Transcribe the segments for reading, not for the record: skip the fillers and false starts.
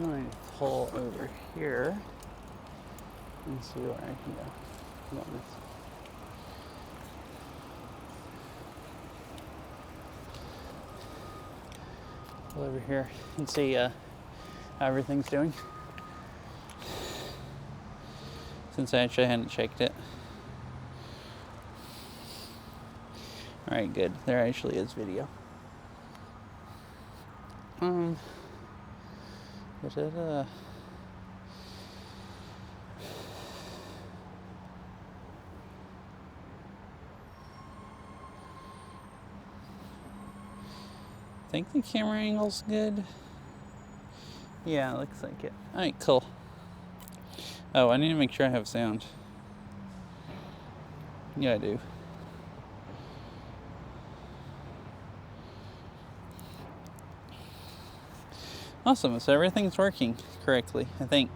I'm going to pull over here and see where I can go. Come on, this. Pull over here and see how everything's doing. Since I actually hadn't checked it. Alright, good. There actually is video. Da-da-da. I think the camera angle's good. Yeah, it looks like it. Alright, cool. Oh, I need to make sure I have sound. Yeah, I do. Awesome, so everything's working correctly, I think.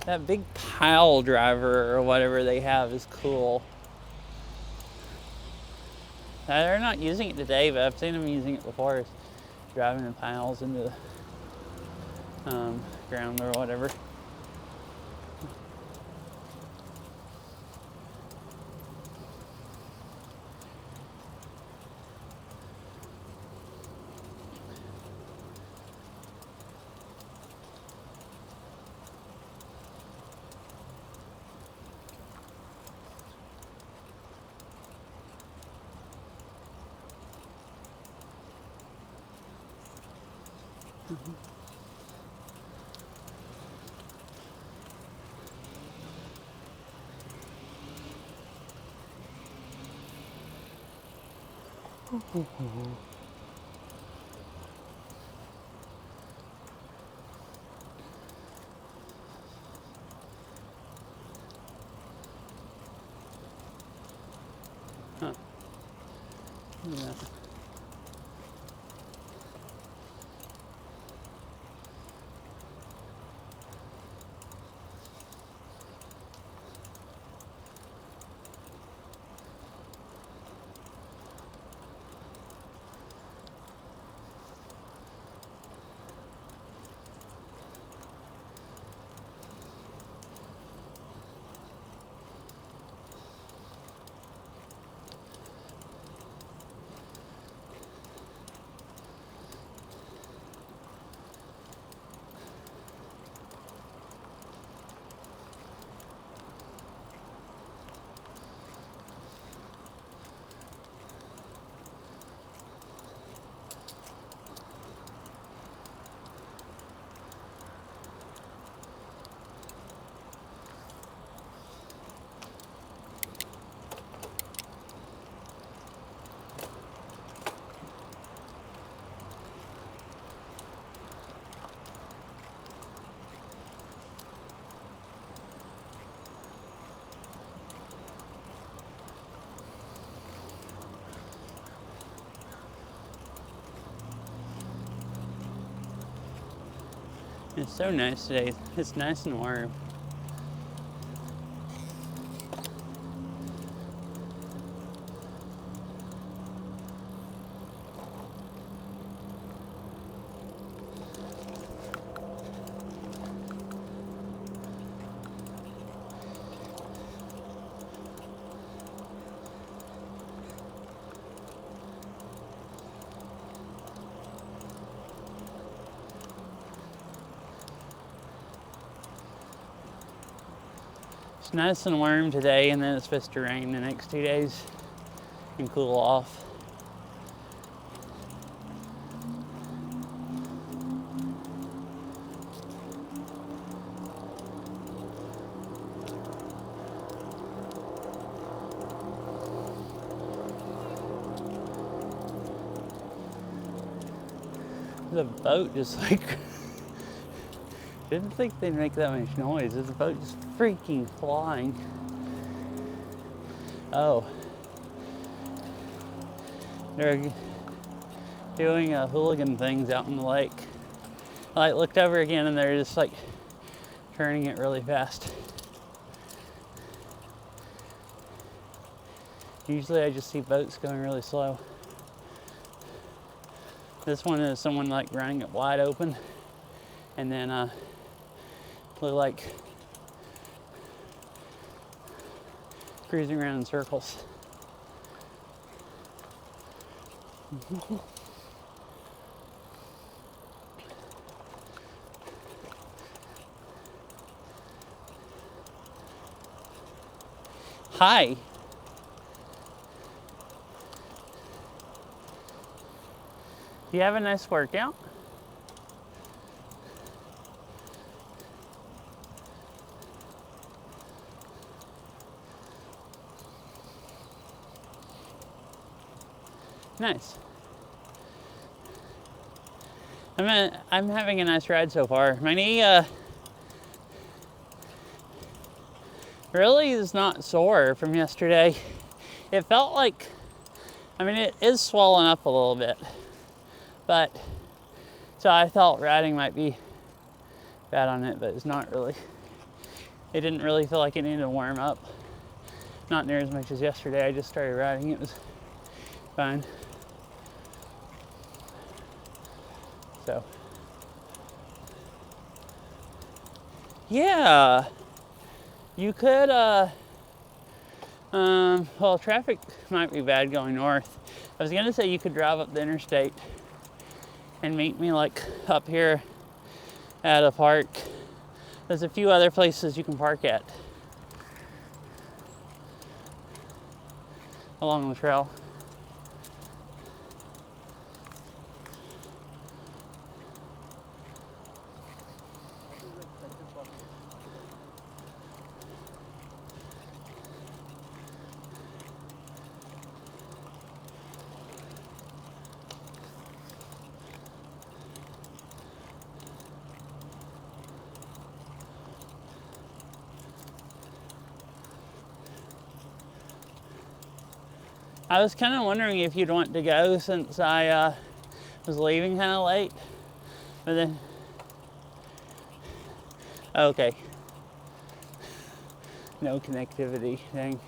That big pile driver or whatever they have is cool. They're not using it today, but I've seen them using it before. It's driving in piles into the ground or whatever. Huh. Yeah. It's so nice today. It's nice and warm. It's nice and warm today, and then it's supposed to rain the next 2 days and cool off. The boat just like didn't think they'd make that much noise. The boat just freaking flying. Oh, they're doing hooligan things out in the lake. I looked over again and they're just like turning it really fast. Usually I just see boats going really slow. This one is someone like running it wide open and then look like cruising around in circles. Hi. Do you have a nice workout? Nice. I'm having a nice ride so far. My knee really is not sore from yesterday. It felt like, I mean, it is swollen up a little bit, but so I thought riding might be bad on it, but it's not really. It didn't really feel like it needed to warm up. Not near as much as yesterday. I just started riding. It was fine. So, yeah, you could, well, traffic might be bad going north. I was gonna say you could drive up the interstate and meet me like up here at a park. There's a few other places you can park at along the trail. I was kind of wondering if you'd want to go since I was leaving kind of late, but then, okay, no connectivity thing.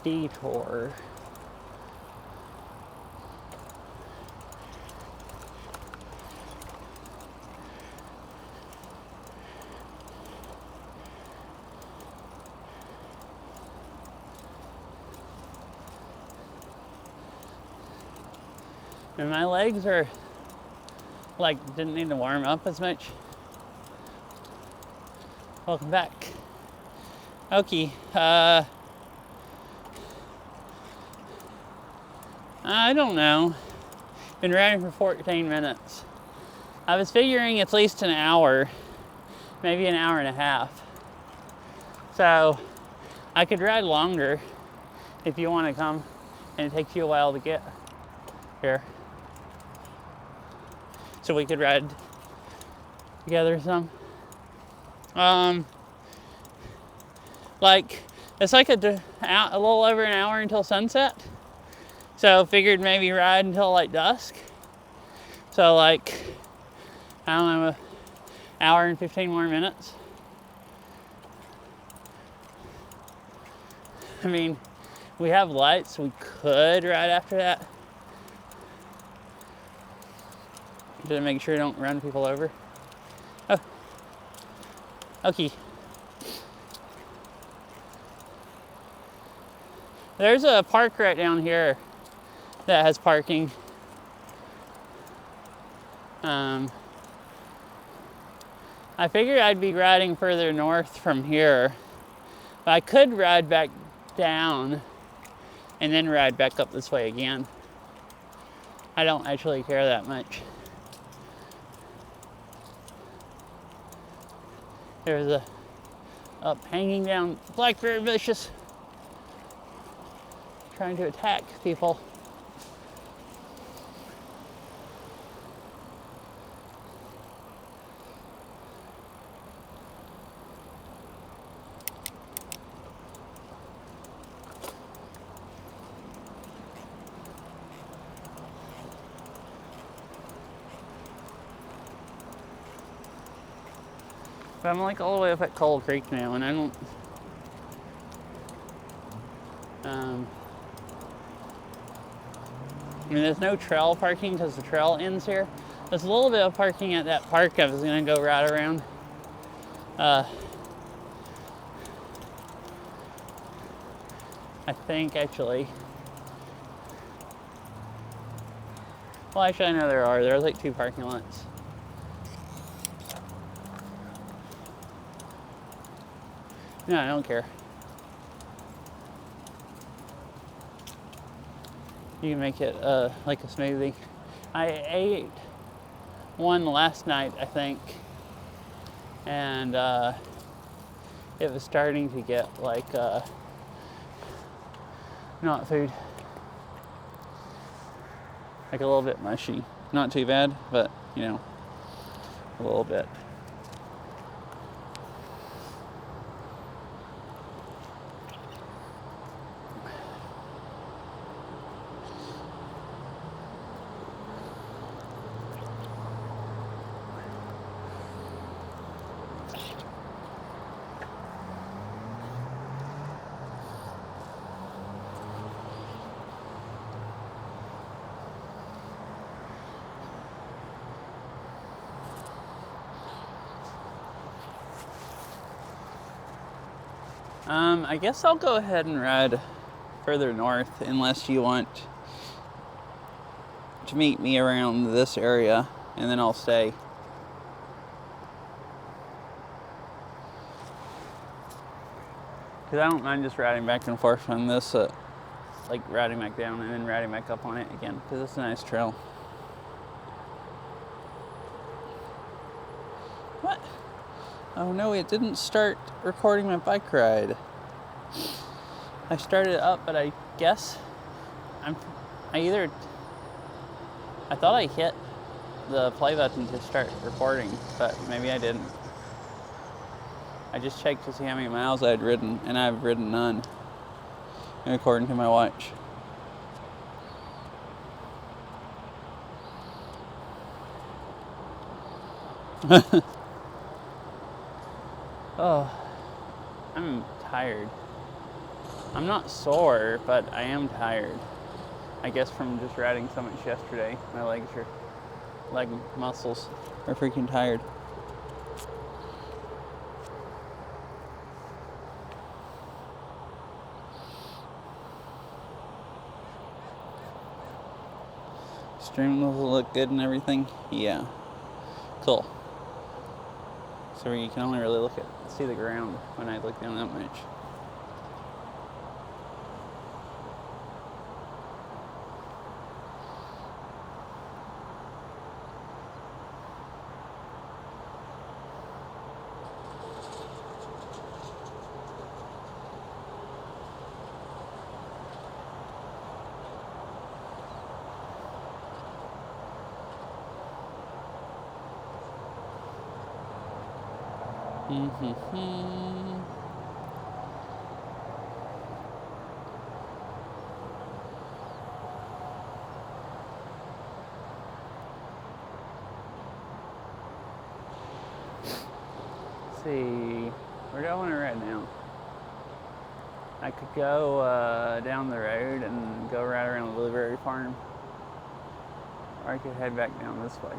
Detour. And my legs are like didn't need to warm up as much. Welcome back. Okay, I don't know. Been riding for 14 minutes. I was figuring at least an hour, maybe an hour and a half. So I could ride longer if you want to come, and it takes you a while to get here. so we could ride together some. Like, it's like a little over an hour until sunset. So figured maybe ride until like dusk. So like, I don't know, an hour and 15 more minutes. I mean, we have lights, we could ride after that. Just make sure you don't run people over. Oh, okay. There's a park right down here that has parking. I figured I'd be riding further north from here, but I could ride back down and then ride back up this way again. I don't actually care that much. There's a up hanging down blackberry bushes trying to attack people. But I'm like all the way up at Coal Creek now, and I don't. I mean, there's no trail parking because the trail ends here. There's a little bit of parking at that park I was gonna go ride around. I think actually. Well, actually, I know there are. There's like 2 parking lots. No, I don't care. You can make it like a smoothie. I ate one last night, I think, and it was starting to get like not food, like a little bit mushy. Not too bad, but you know, a little bit. I guess I'll go ahead and ride further north unless you want to meet me around this area, and then I'll stay. Because I don't mind just riding back and forth on this, like riding back down and then riding back up on it again, because it's a nice trail. What? Oh no, it didn't start recording my bike ride. I started it up, but I guess I thought I hit the play button to start recording, but maybe I didn't. I just checked to see how many miles I had ridden, and I've ridden none, according to my watch. Oh, I'm tired. I'm not sore, but I am tired. I guess from just riding so much yesterday. My leg muscles are freaking tired. Stream will look good and everything. Yeah. Cool. So you can only really see the ground when I look down that much. Mm-hmm. See, where do I want to ride now? I could go down the road and go right around the blueberry farm, or I could head back down this way.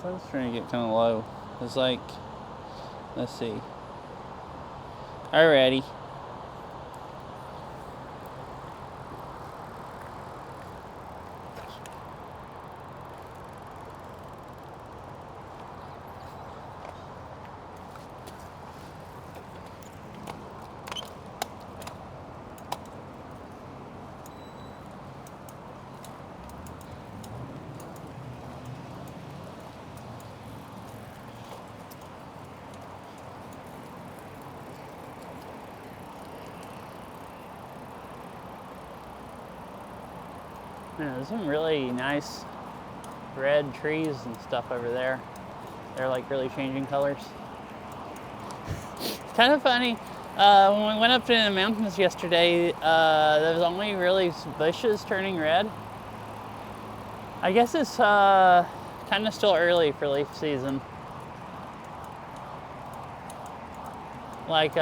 Sun's trying to get kind of low. It's like, let's see. Alrighty. Man, there's some really nice red trees and stuff over there. They're like really changing colors. It's kind of funny. When we went up to the mountains yesterday, there was only really bushes turning red. I guess it's kind of still early for leaf season. Like,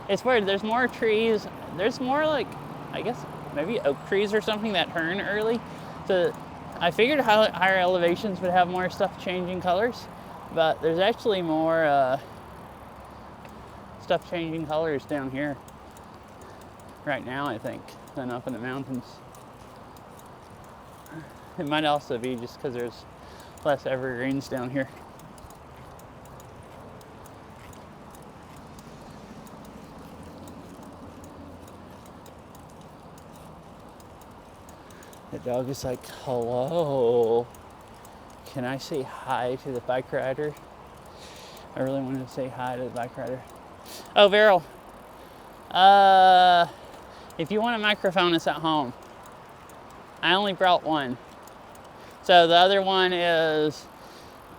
it's weird. There's more trees. There's more like, I guess, maybe oak trees or something that turn early. So I figured higher elevations would have more stuff changing colors, but there's actually more stuff changing colors down here right now, I think, than up in the mountains. It might also be just because there's less evergreens down here. The dog is like, hello, can I say hi to the bike rider? I really wanted to say hi to the bike rider. Oh, Veryl, if you want a microphone, it's at home. I only brought one. So the other one is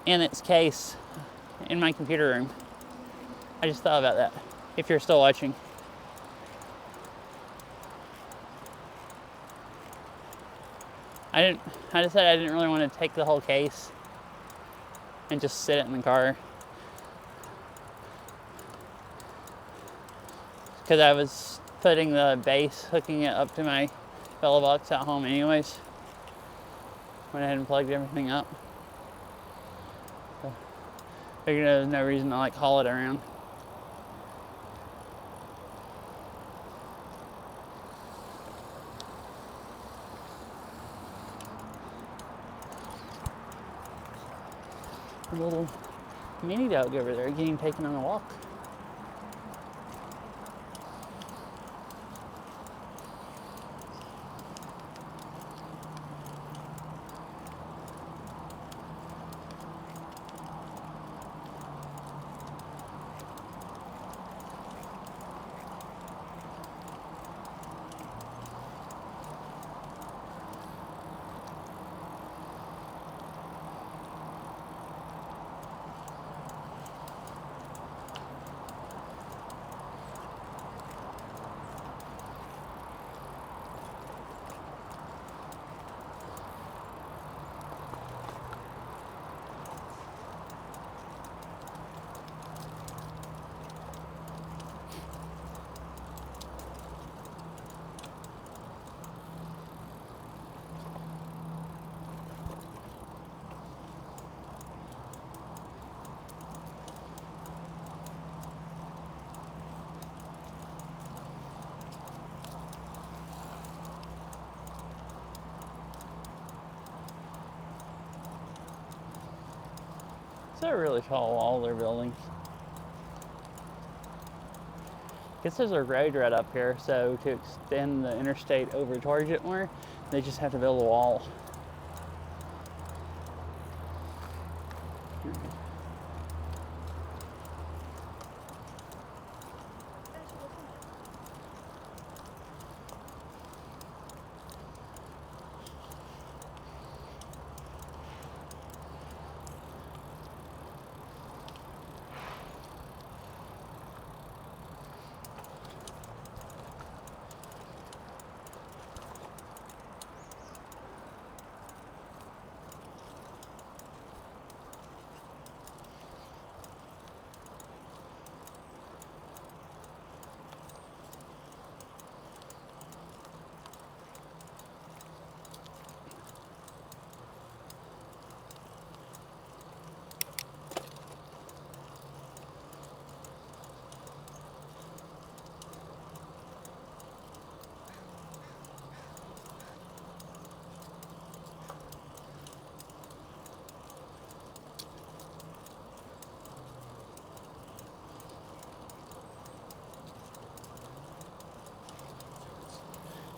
in its case in my computer room. I just thought about that, if you're still watching. I decided I didn't really want to take the whole case and just sit it in the car, because I was putting the base, hooking it up to my fellow box at home anyways. Went ahead and plugged everything up. So figured there was no reason to like haul it around. A little mini dog over there getting taken on a walk. It's a really tall wall they're building. I guess there's a road right up here, so to extend the interstate over towards it more, they just have to build a wall.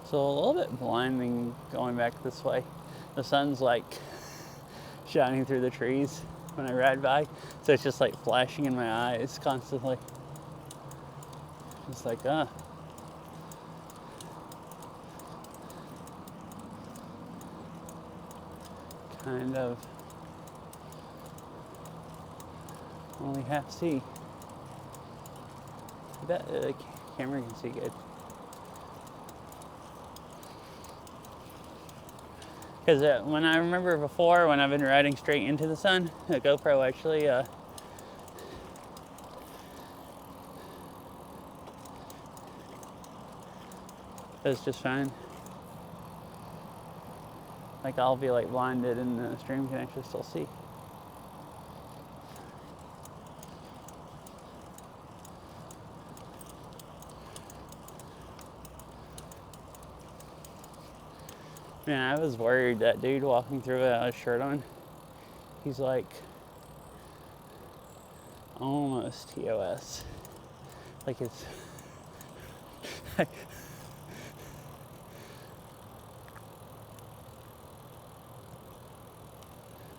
So a little bit blinding going back this way. The sun's like shining through the trees when I ride by, so it's just like flashing in my eyes constantly. It's like, kind of only half see. I bet the camera can see good. Because when I remember before, when I've been riding straight into the sun, the GoPro actually does just fine. Like I'll be like blinded and the stream can actually still see. Man, I was worried that dude walking through without a shirt on, he's like almost TOS. Like it's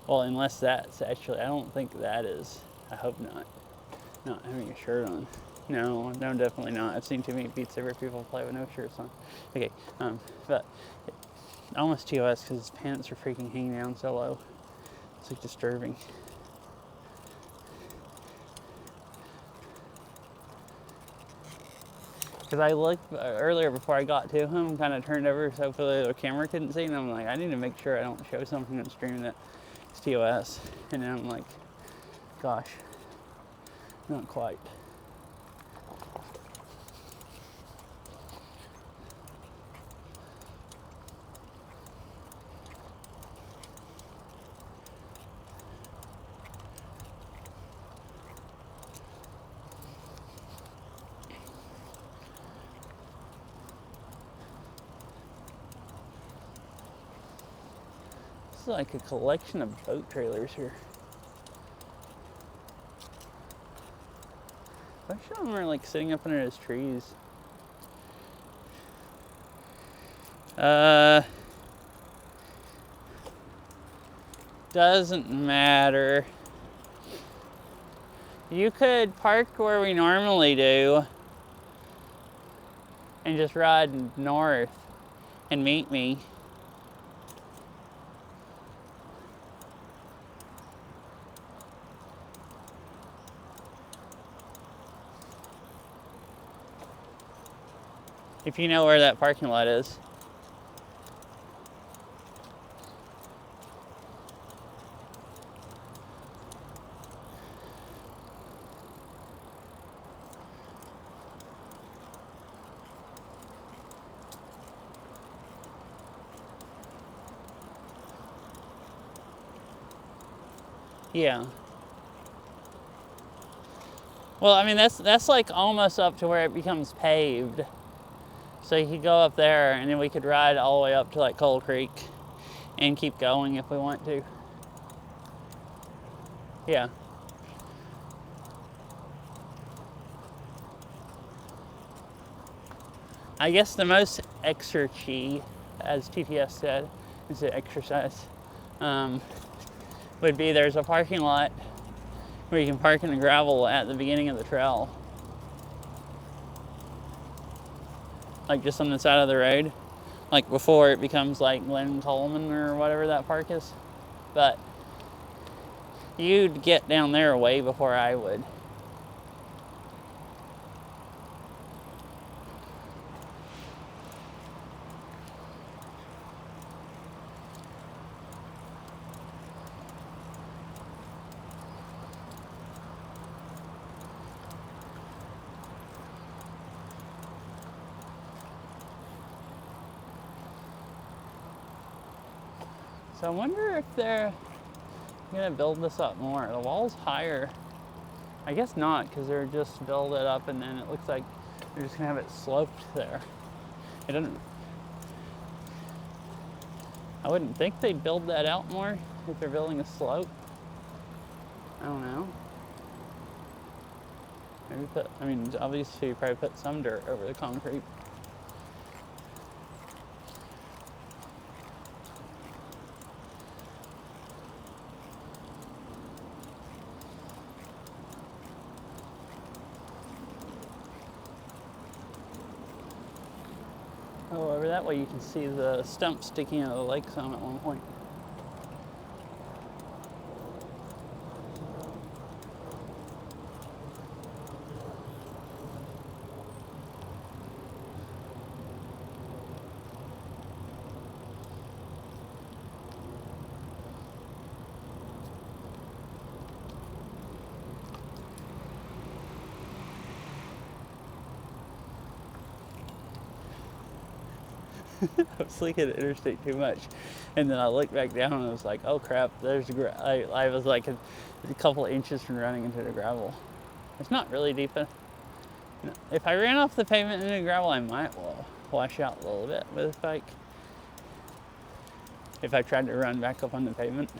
well, unless that's actually, I don't think that is. I hope not. Not having a shirt on. No, definitely not. I've seen too many Beat Saber people play with no shirts on. Okay, but almost TOS because his pants are freaking hanging down so low. It's like disturbing. Because I looked earlier before I got to him, kind of turned over so hopefully the camera couldn't see, and I'm like, I need to make sure I don't show something on stream that is TOS. And then I'm like, gosh, not quite. Like a collection of boat trailers here. A bunch of them are like sitting up under those trees. Doesn't matter. You could park where we normally do and just ride north and meet me. If you know where that parking lot is. Yeah. Well, I mean, that's like almost up to where it becomes paved. So you could go up there and then we could ride all the way up to like Coal Creek and keep going if we want to. Yeah. I guess the most exergy, as TTS said, is the exercise, would be there's a parking lot where you can park in the gravel at the beginning of the trail. Like just on the side of the road. Like before it becomes like Glen Coleman or whatever that park is. But you'd get down there way before I would. So I wonder if they're gonna build this up more. The wall's higher. I guess not, because they're just build it up and then it looks like they're just gonna have it sloped there. It doesn't. I wouldn't think they'd build that out more if they're building a slope. I don't know. Maybe obviously you probably put some dirt over the concrete. Oh, over that way you can see the stump sticking out of the lake some at one point. I was looking at Interstate too much, and then I looked back down and I was like, "Oh crap!" There's I was like a couple of inches from running into the gravel. It's not really deep. If I ran off the pavement into the gravel, I might wash out a little bit with a bike. If I tried to run back up on the pavement,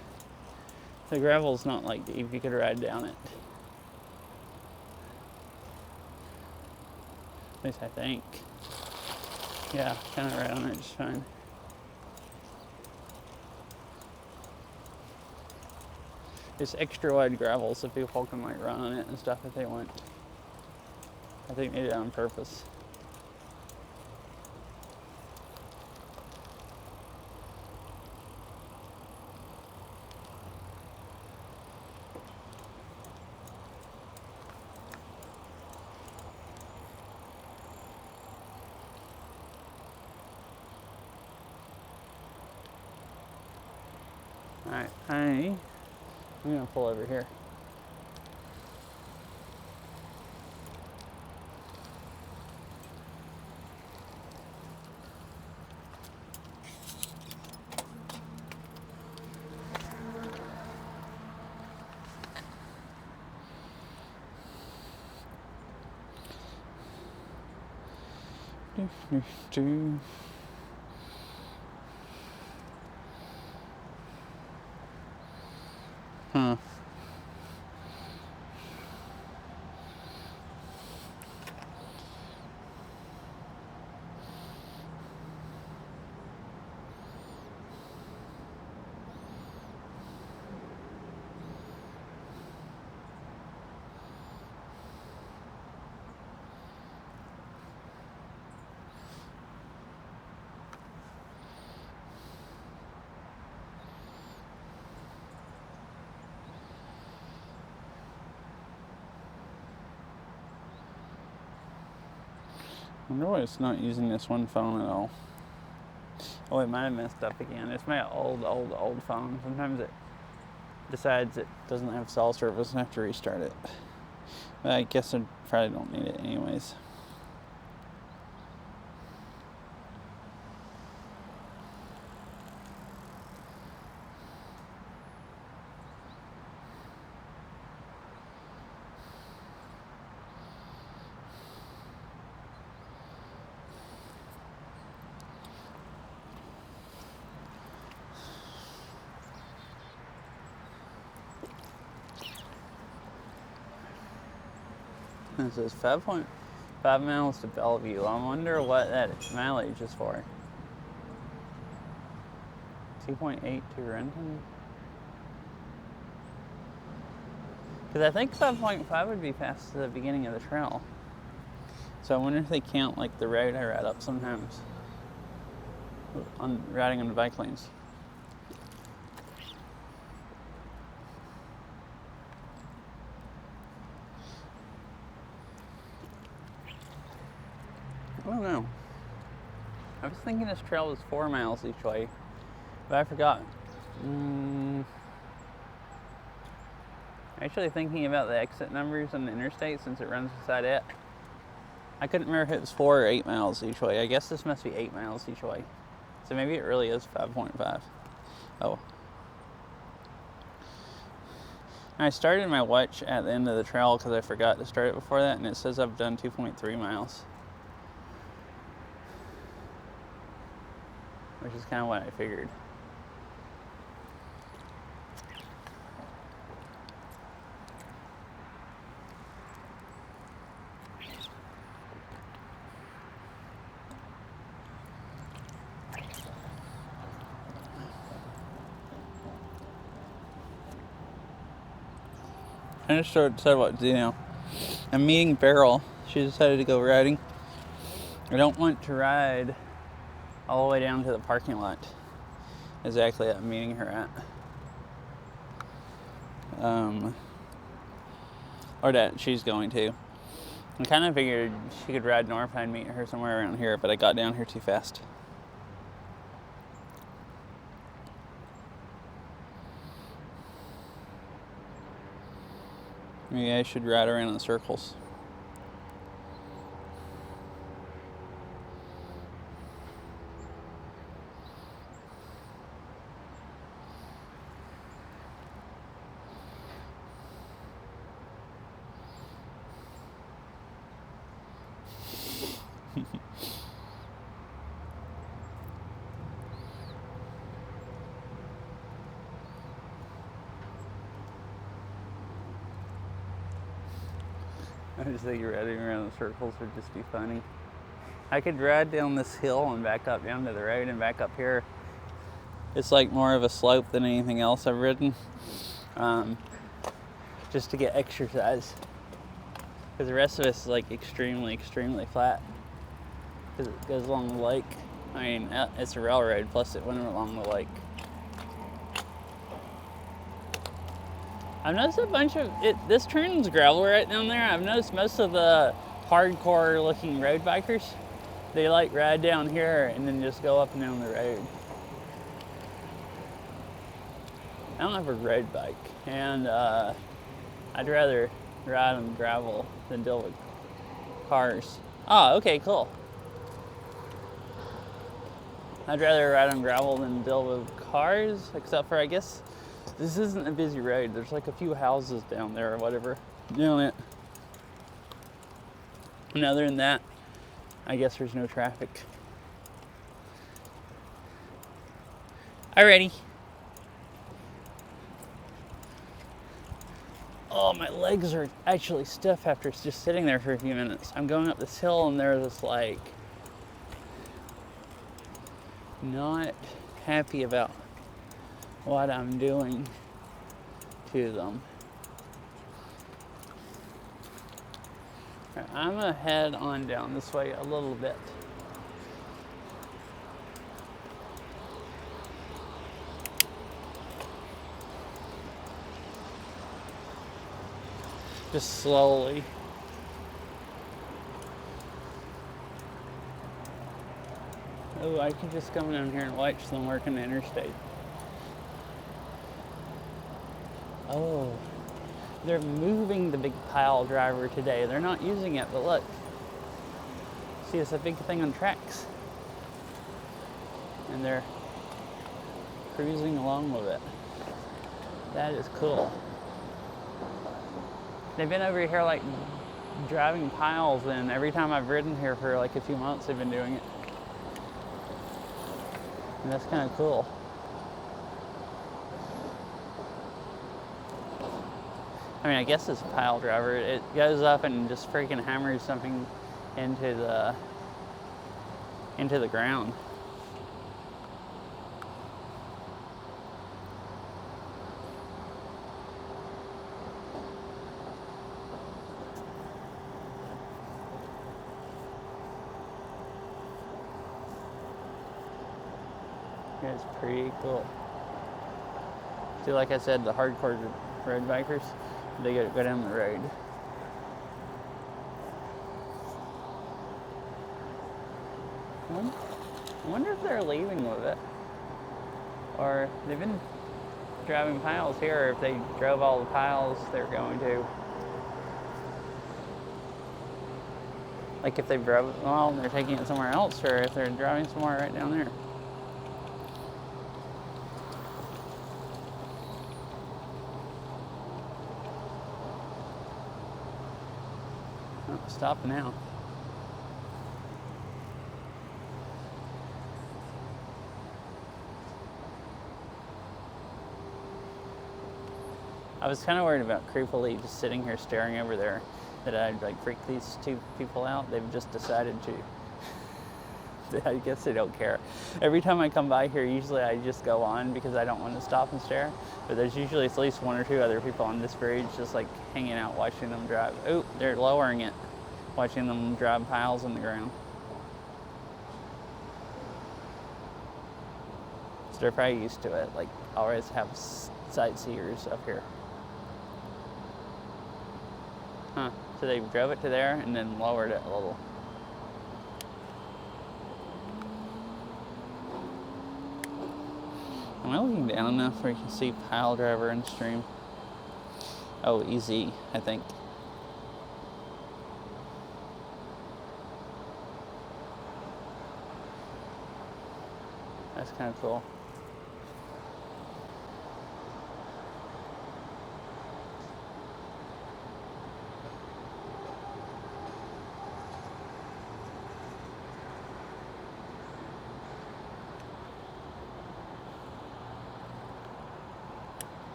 the gravel's not like deep. You could ride down it. At least I think. Yeah, kind of right on it just fine. It's extra wide gravel so people can like run on it and stuff if they want. I think they did it on purpose. Alright, I'm gonna pull over here. Huh. I wonder why it's not using this one phone at all. Oh, it might have messed up again. It's my old phone. Sometimes it decides it doesn't have cell service and I have to restart it. But I guess I probably don't need it anyways. It says 5.5 5 miles to Bellevue. I wonder what that mileage is for. 2.8 to Renton. Because I think 5.5 would be past the beginning of the trail. So I wonder if they count like the road I ride up sometimes on riding on the bike lanes. I don't know. I was thinking this trail was 4 miles each way, but I forgot. Actually thinking about the exit numbers on the interstate since it runs beside it. I couldn't remember if it was 4 or 8 miles each way. I guess this must be 8 miles each way. So maybe it really is 5.5. Oh. I started my watch at the end of the trail because I forgot to start it before that, and it says I've done 2.3 miles. Which is kind of what I figured. I just decided what to do now. I'm meeting Beryl. She decided to go riding. I don't want to ride all the way down to the parking lot. Exactly, I'm meeting her at. Or that she's going to. I kind of figured she could ride north and I'd meet her somewhere around here, but I got down here too fast. Maybe I should ride around in circles. I just think riding around in circles would just be funny. I could ride down this hill and back up down to the road and back up here. It's like more of a slope than anything else I've ridden. Just to get exercise. Because the rest of it is like extremely, extremely flat. Because it goes along the lake. I mean, it's a railroad, plus it went along the lake. I've noticed a bunch of this turns gravel right down there. I've noticed most of the hardcore looking road bikers, they like ride down here and then just go up and down the road. I don't have a road bike, and I'd rather ride on gravel than deal with cars. Oh, okay, cool. I'd rather ride on gravel than deal with cars, except for, I guess, this isn't a busy road. There's like a few houses down there or whatever doing it. And other than that, I guess there's no traffic. Alrighty. Oh, my legs are actually stiff after just sitting there for a few minutes. I'm going up this hill and there's this like not happy about what I'm doing to them. Right, I'm gonna head on down this way a little bit. Just slowly. Oh, I could just come down here and watch them working the interstate. Oh, they're moving the big pile driver today. They're not using it, but look. See, it's a big thing on tracks. And they're cruising along with it. That is cool. They've been over here like driving piles, and every time I've ridden here for like a few months, they've been doing it. And that's kind of cool. I mean, I guess it's a pile driver. It goes up and just freaking hammers something into the ground. It's pretty cool. See, like I said, the hardcore road bikers, they go down the road. I wonder if they're leaving with it. Or they've been driving piles here, or if they drove all the piles they're going to. Like if they drove it well and they're taking it somewhere else, or if they're driving somewhere right down there. Oh, stopping now. I was kind of worried about creepily just sitting here staring over there, that I'd like freak these two people out. They've just decided to. I guess they don't care. Every time I come by here, usually I just go on because I don't want to stop and stare. But there's usually at least one or two other people on this bridge just like hanging out watching them drive. Oh, they're lowering it. Watching them drive piles in the ground. So they're probably used to it. Like, always have sightseers up here. Huh. So they drove it to there and then lowered it a little. Am I looking down enough where you can see pile driver and stream? Oh, easy, I think. That's kind of cool.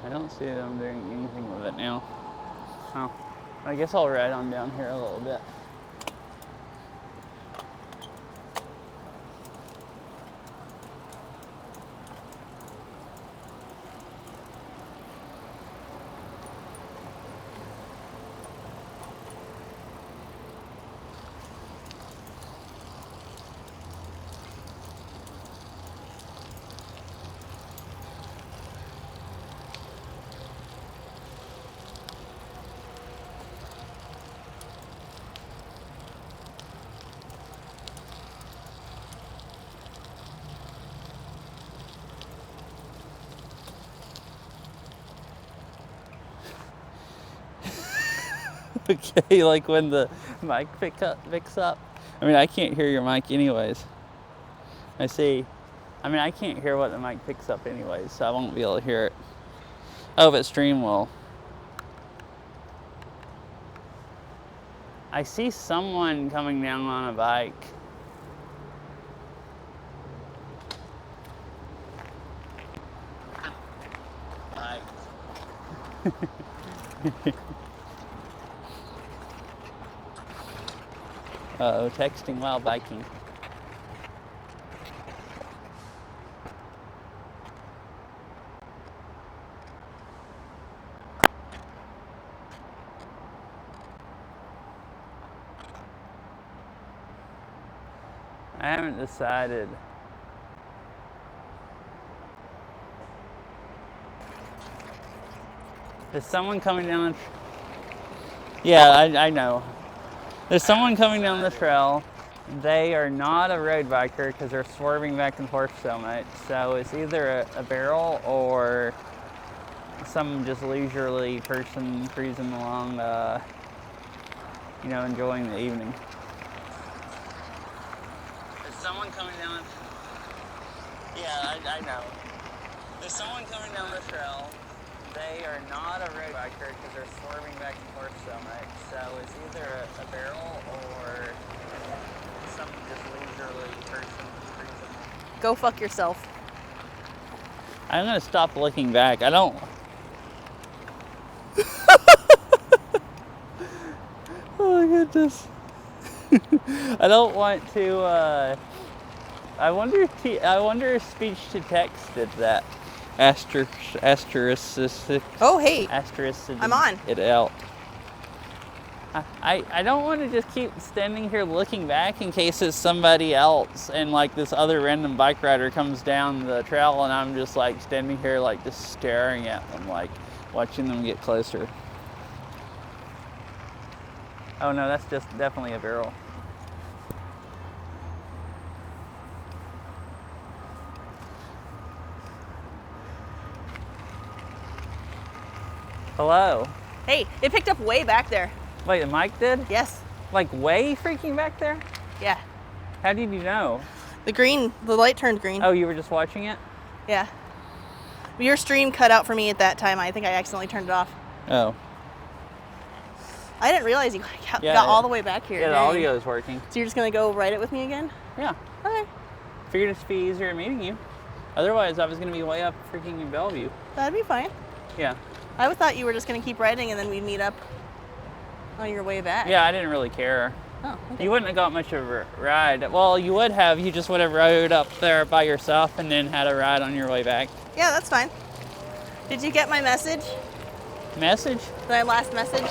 I don't see them doing anything with it now. Oh, I guess I'll ride on down here a little bit. Okay, like when the mic picks up. I mean, I can't hear your mic anyways. I see. I mean, I can't hear what the mic picks up anyways, so I won't be able to hear it. Oh, but stream will. I see someone coming down on a bike. Uh-oh, texting while biking. I haven't decided. There's someone coming down. Yeah, I know. There's someone coming down the trail. They are not a road biker because they're swerving back and forth so much. So it's either a barrel or some just leisurely person cruising along, you know, enjoying the evening. There's someone coming down. Yeah, I know. There's someone coming down the trail. They are not a road biker because they're swerving back and forth so much. So it's either a barrel or some just leisurely person cruising. Go fuck yourself. I'm gonna stop looking back. I don't. Oh my goodness. I don't want to. I wonder if speech to text did that. Asterisk. Oh, hey. Asterisk. I'm on. It out. I don't want to just keep standing here looking back in case it's somebody else and like this other random bike rider comes down the trail and I'm just like standing here like just staring at them, like watching them get closer. Oh no, that's just definitely a barrel. Hello. Hey, it picked up way back there. Wait, the mic did? Yes. Like way freaking back there? Yeah. How did you know? The light turned green. Oh, you were just watching it? Yeah. Your stream cut out for me at that time. I think I accidentally turned it off. Oh. I didn't realize you got all the way back here. Yeah, the audio is working. So you're just going to go ride it with me again? Yeah. Okay. Figured it'd be easier meeting you. Otherwise, I was going to be way up freaking in Bellevue. That'd be fine. Yeah. I thought you were just going to keep riding and then we'd meet up on your way back. Yeah, I didn't really care. Oh, okay. You wouldn't have got much of a ride. Well, you would have. You just would have rode up there by yourself and then had a ride on your way back. Yeah, that's fine. Did you get my message? Message? My last message?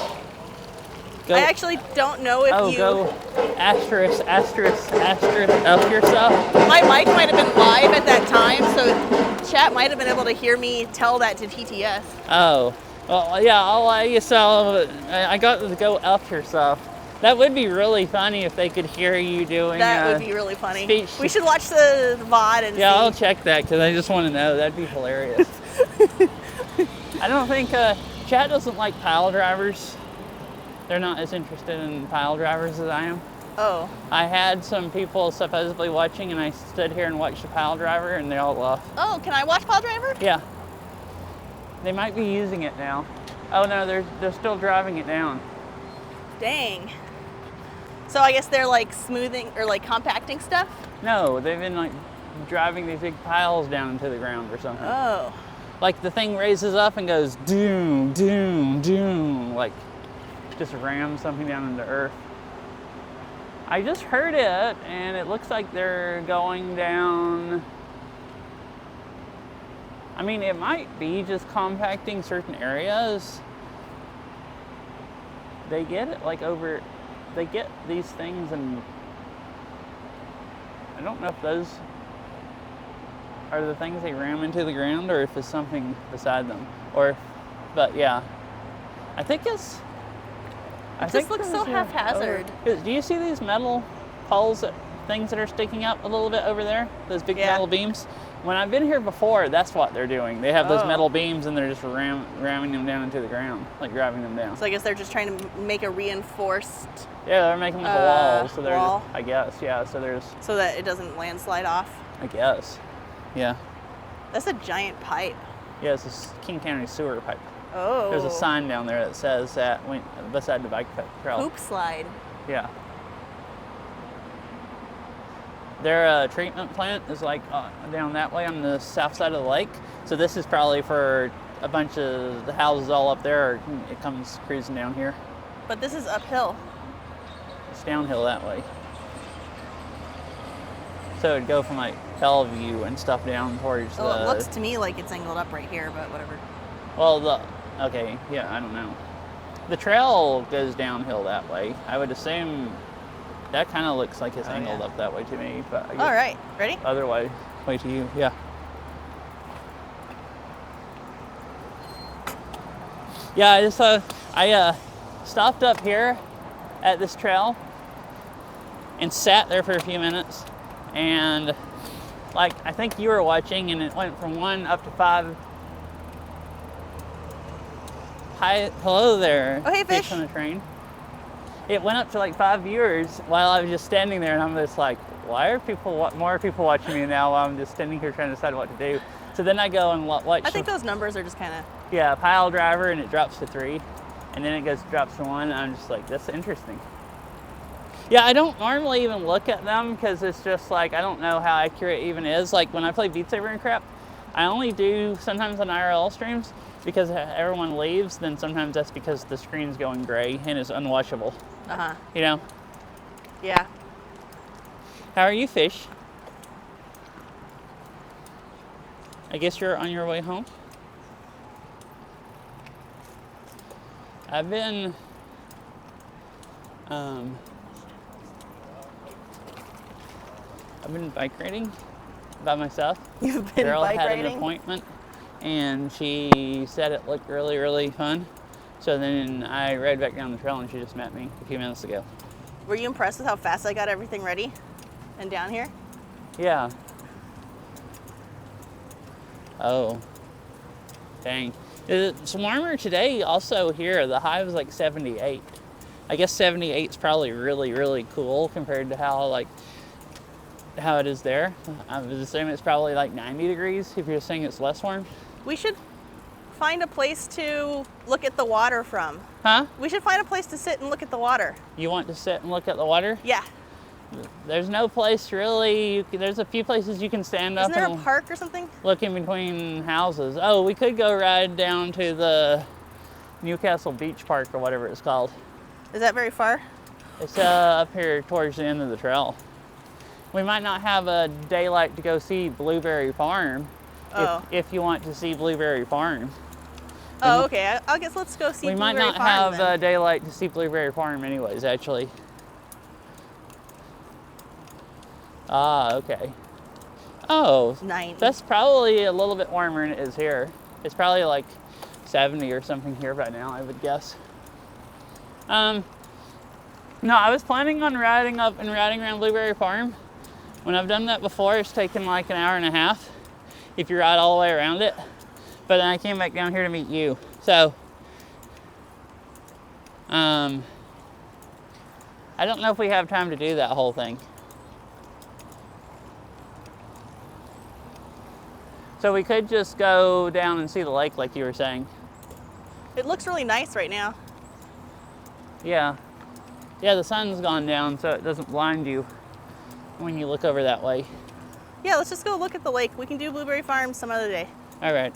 Go. I actually don't know if go asterisk up yourself. My mic might have been live at that time, so chat might have been able to hear me tell that to TTS. Oh. Well, yeah, I'll let you so I got to go up yourself. That would be really funny if they could hear you doing that. Would be really funny. Speech. We should watch the VOD and yeah, see. I'll check that because I just want to know. That'd be hilarious. I don't think chat doesn't like pile drivers. They're not as interested in pile drivers as I am. Oh. I had some people supposedly watching and I stood here and watched the pile driver and they all laughed. Oh, can I watch Pile Driver? Yeah. They might be using it now. Oh no, they're still driving it down. Dang. So I guess they're like smoothing or like compacting stuff? No, they've been like driving these big piles down into the ground or something. Oh. Like the thing raises up and goes doom, doom, doom, like just rams something down into earth. I just heard it and it looks like they're going down. I mean, it might be just compacting certain areas. They get it like they get these things and I don't know if those are the things they ram into the ground or if it's something beside them. But yeah, I think it's... It just looks so haphazard. Do you see these metal poles, things that are sticking up a little bit over there? Those big metal beams? When I've been here before, that's what they're doing. They have those metal beams and they're just ramming them down into the ground, like driving them down. So I guess they're just trying to make a reinforced... Yeah, they're making like a wall. So they're wall. Just, I guess, yeah, so there's... So that it doesn't landslide off? I guess, yeah. That's a giant pipe. Yeah, it's a King County sewer pipe. Oh. There's a sign down there that says that beside the bike trail. Poop slide. Yeah. Their treatment plant is like down that way on the south side of the lake. So this is probably for a bunch of the houses all up there. It comes cruising down here. But this is uphill. It's downhill that way. So it'd go from like Bellevue and stuff down towards Well, it looks to me like it's angled up right here, but whatever. Well, okay, yeah, I don't know. The trail goes downhill that way. I would assume that kind of looks like it's angled up that way to me. But I guess all right, ready? Other way to you, yeah. Yeah, I stopped up here at this trail and sat there for a few minutes, and like I think you were watching, and it went from 1 up to 5. Hi, hello there. Oh, hey, fish. On the train. It went up to like 5 viewers while I was just standing there, and I'm just like, why are more people watching me now while I'm just standing here trying to decide what to do? So then I go and watch. I think those numbers are just kind of... Yeah, pile driver, and it drops to 3, and then it drops to 1, and I'm just like, that's interesting. Yeah, I don't normally even look at them because it's just like, I don't know how accurate it even is. Like when I play Beat Saber and crap, I only do sometimes on IRL streams because everyone leaves, then sometimes that's because the screen's going gray and it's unwatchable. Uh-huh. You know? Yeah. How are you, Fish? I guess you're on your way home? I've been bike riding by myself. You've been Girl bike had riding? an appointment and she said it looked really, really fun. So then I rode back down the trail and she just met me a few minutes ago. Were you impressed with how fast I got everything ready and down here? Yeah. Oh. Dang. It's warmer today also here. The high was like 78. I guess 78 is probably really, really cool compared to how it is there. I was assuming it's probably like 90 degrees if you're saying it's less warm. We should find a place to look at the water from. Huh? We should find a place to sit and look at the water. You want to sit and look at the water? Yeah. There's no place really. There's a few places you can stand up Isn't there a and park or something? look in between houses. Oh, we could go ride down to the Newcastle Beach Park or whatever it's called. Is that very far? It's up here towards the end of the trail. We might not have a daylight to go see Blueberry Farm Oh. if you want to see Blueberry Farm. Oh, okay. I guess let's go see We might Blueberry not Farm have then. daylight to see Blueberry Farm anyways, actually. Ah, okay. Oh, 90. that's probably a little bit warmer than it is here. It's probably like 70 or something here by now, I would guess. No, I was planning on riding up and riding around Blueberry Farm. When I've done that before, it's taken like an hour and a half if you ride all the way around it. But then I came back down here to meet you. So, I don't know if we have time to do that whole thing. So we could just go down and see the lake like you were saying. It looks really nice right now. Yeah. Yeah, the sun's gone down so it doesn't blind you when you look over that way. Yeah, let's just go look at the lake. We can do Blueberry Farm some other day. All right.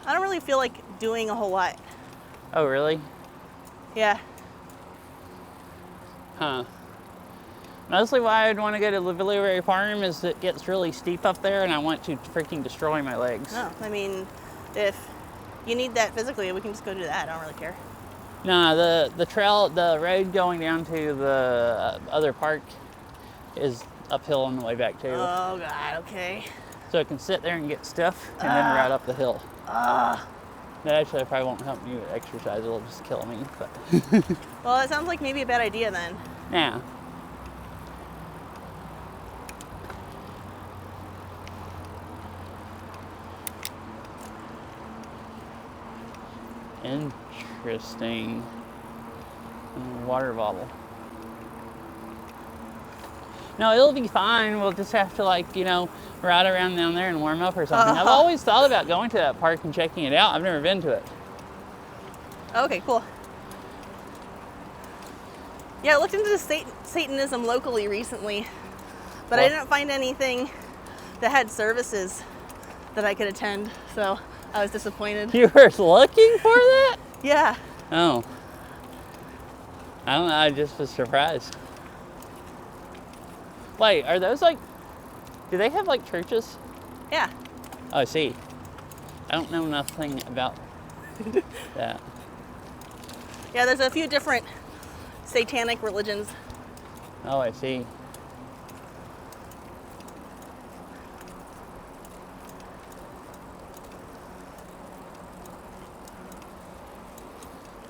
I don't really feel like doing a whole lot. Oh, really? Yeah. Huh. Mostly why I'd want to go to the Blueberry Farm is it gets really steep up there and I want to freaking destroy my legs. No, I mean, if you need that physically, we can just go do that. I don't really care. No, the trail, the road going down to the other park is uphill on the way back too. Oh, God, okay. So I can sit there and get stuff and then ride up the hill. That actually probably won't help me with exercise, it'll just kill me. But Well, it sounds like maybe a bad idea then. yeah. Interesting. Water bottle. No, it'll be fine. We'll just have to ride around down there and warm up or something. I've always thought about going to that park and checking it out. I've never been to it. Okay, cool. Yeah, I looked into Satanism locally recently, but I Well- didn't find anything that had services that I could attend, so I was disappointed. You were looking for that? Yeah. Oh. I don't know, I just was surprised. Wait, are those do they have churches? Yeah. Oh, I see. I don't know nothing about that. Yeah, there's a few different satanic religions. Oh, I see.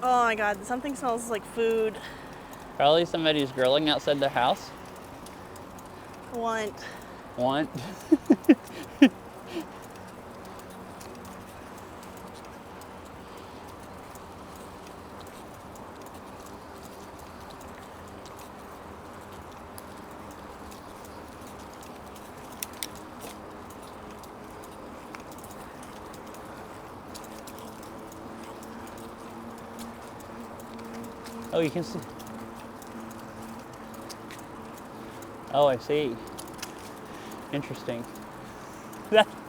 Oh my God, something smells like food. Probably somebody's grilling outside their house. Want. Want? Oh, you can see. Oh, I see. Interesting.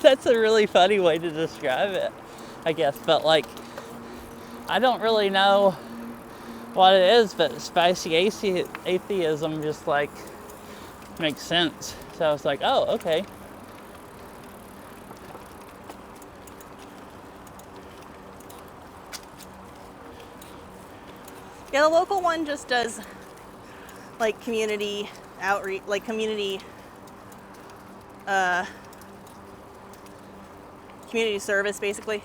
That's a really funny way to describe it, I guess. But I don't really know what it is, but spicy atheism just like makes sense. So I was like, oh, okay. Yeah, the local one just does like community outreach, like community service, basically.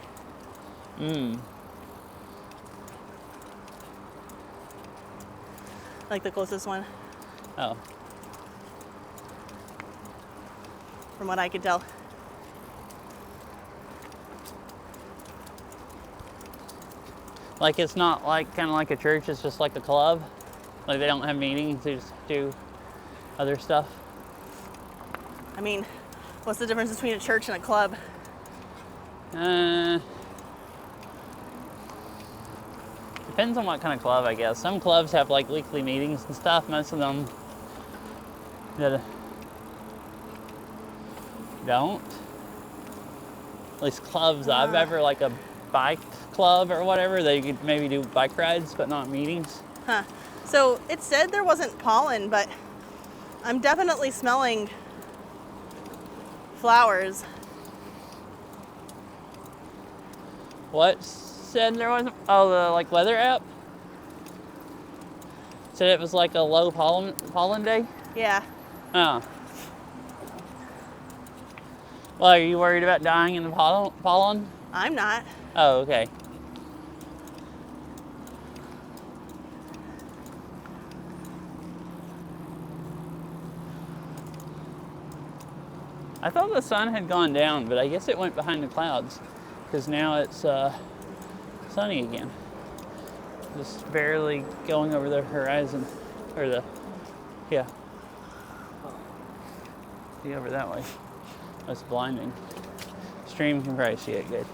Like the closest one, Oh. from what I could tell. Like it's not like kind of like a church, it's just like a club. Like they don't have meetings, they just do other stuff. I mean, what's the difference between a church and a club? Depends on what kind of club, I guess. Some clubs have like weekly meetings and stuff. Most of them that don't. At least clubs I've ever, like a bike club or whatever, they could maybe do bike rides but not meetings. Huh. So it said there wasn't pollen, but I'm definitely smelling flowers. What said there wasn't? Oh, the like weather app said it was like a low pollen day. Yeah. Oh. Well, are you worried about dying in the pollen? I'm not. Oh, okay. I thought the sun had gone down, but I guess it went behind the clouds because now it's sunny again. Just barely going over the horizon, or the, yeah. See over that way. That's blinding. Stream can probably see it good.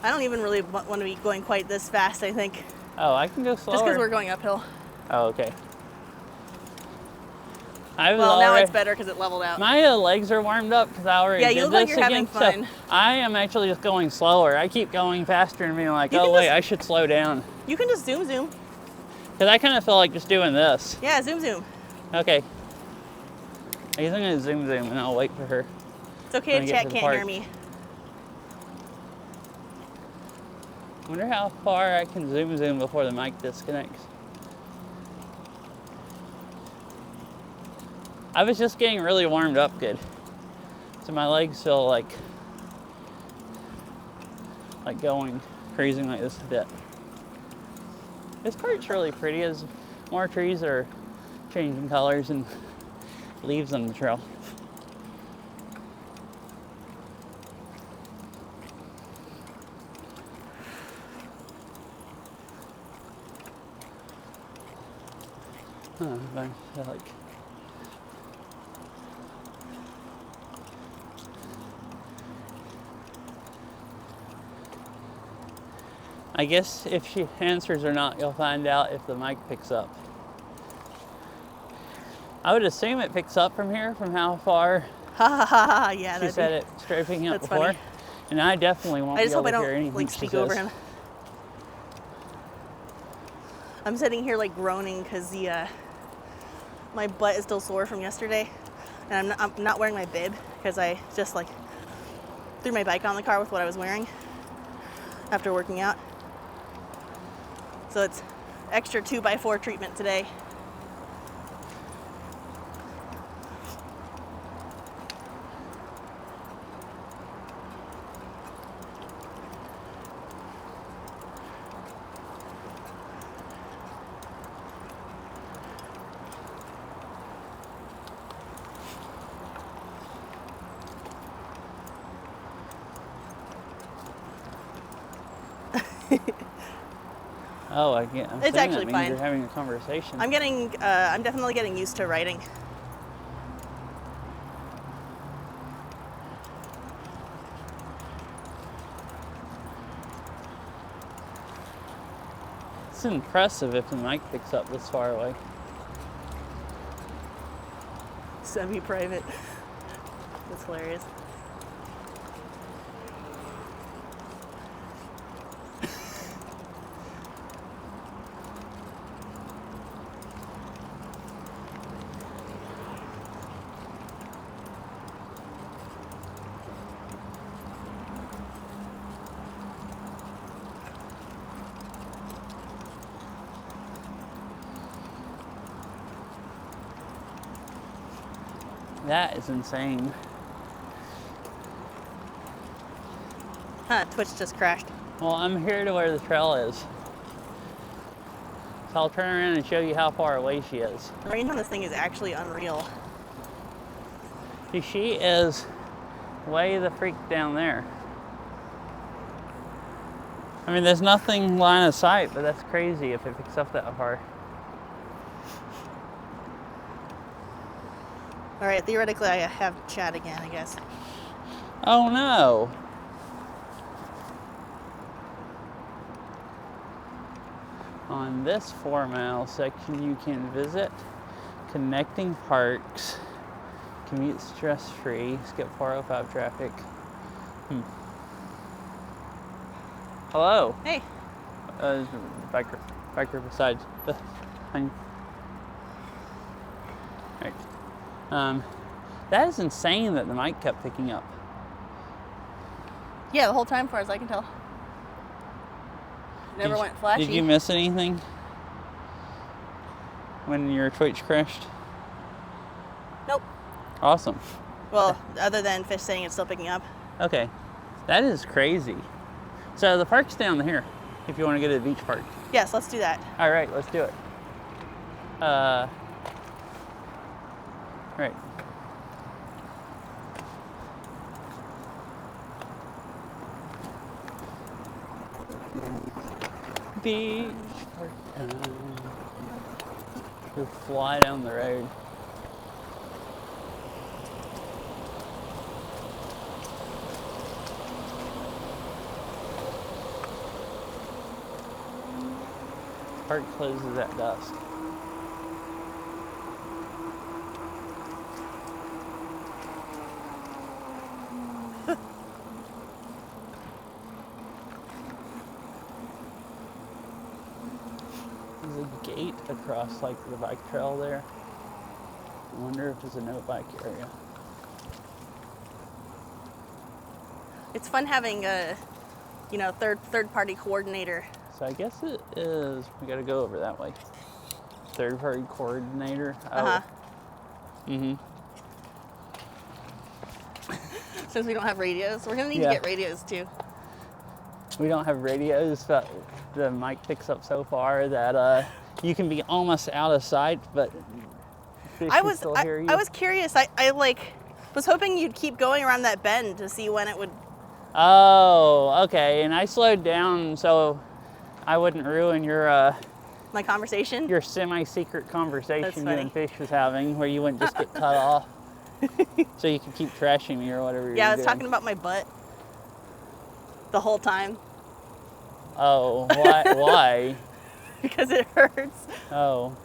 I don't even really want to be going quite this fast, I think. Oh, I can go slower. Just because we're going uphill. Oh, okay. I was Well, now already, it's better because it leveled out. my legs are warmed up because I already Yeah, did you look this like you're having again. So fun. I am actually just going slower. I keep going faster and being like, You oh can wait, just- I should slow down. You can just zoom. Because I kind of feel like just doing this. Yeah, zoom. Okay. I guess I'm going to zoom and I'll wait for her. It's okay When if I get chat to the can't park. hear me. I wonder how far I can zoom before the mic disconnects. I was just getting really warmed up good. So my legs feel like going cruising like this a bit. This part's really pretty as more trees are changing colors and leaves on the trail. I feel like I guess if she answers or not, you'll find out if the mic picks up. I would assume it picks up from here, from how far Ha ha ha ha. Yeah, she said it's picking up that's before. funny. And I definitely won't I be just able hope I to hear don't anything like she speak says. over him. I'm sitting here like groaning because my butt is still sore from yesterday, and I'm not wearing my bib because I just like threw my bike on the car with what I was wearing after working out. So it's extra 2x4 treatment today. Oh, I get. It's actually that means fine. You're having a conversation. I'm definitely getting used to writing. It's impressive if the mic picks up this far away. Semi-private. That's hilarious. That is insane. Huh, Twitch just crashed. Well, I'm here to where the trail is. So I'll turn around and show you how far away she is. The range on this thing is actually unreal. See, she is way the freak down there. I mean, there's nothing line of sight, but that's crazy if it picks up that far. All right, theoretically, I have Chad again, I guess. Oh no! On this 4-mile section, you can visit connecting parks, commute stress-free, skip 405 traffic. Hello. Hey. Biker beside the thing. Right. That is insane that the mic kept picking up. Yeah, the whole time, far as I can tell. Never went flashy. Did you miss anything when your Twitch crashed? Nope. Awesome. Well, other than Fish saying it's still picking up. Okay. That is crazy. So the park's down here if you want to go to the beach park. Yes, let's do that. All right, let's do it. Right. Beach park time. We'll fly down the road. Park closes at dusk. There's a gate across like the bike trail there. I wonder if there's a no bike area. It's fun having a, third party coordinator. So I guess it is, we gotta go over that way. Third party coordinator. Uh-huh. Mm-hmm. Since we don't have radios, we're gonna need to get radios too. We don't have radios, but the mic picks up so far that you can be almost out of sight, but fish can still hear you. I was curious. I was hoping you'd keep going around that bend to see when it would. Oh, okay. And I slowed down so I wouldn't ruin your my conversation. Your semi-secret conversation you funny. and Fish was having, where you wouldn't just get cut off, so you could keep trashing me or whatever. Yeah, I was doing. talking about my butt the whole time. Oh, why? Why? Because it hurts. Oh,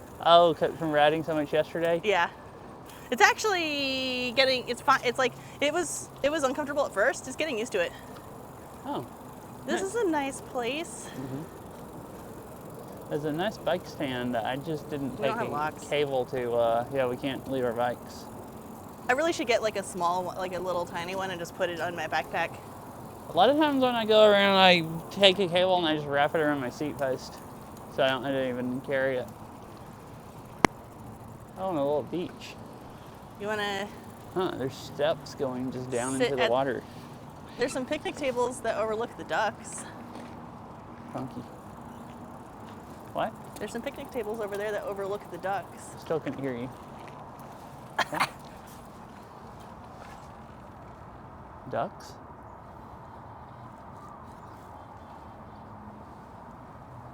from riding so much yesterday. Yeah, it's actually getting. It's fine. It's like it was uncomfortable at first. Just getting used to it. Oh, this nice. is a nice place. Mm-hmm. There's a nice bike stand. I just didn't take a cable to. Yeah, we can't leave our bikes. I really should get like a small, like a little tiny one, and just put it on my backpack. A lot of times when I go around, I take a cable and I just wrap it around my seat post, so I don't even carry it. Oh, and a little beach. You wanna? Huh? There's steps going just down into the water. There's some picnic tables that overlook the ducks. Funky. What? There's some picnic tables over there that overlook the ducks. Still couldn't hear you. Okay. Ducks?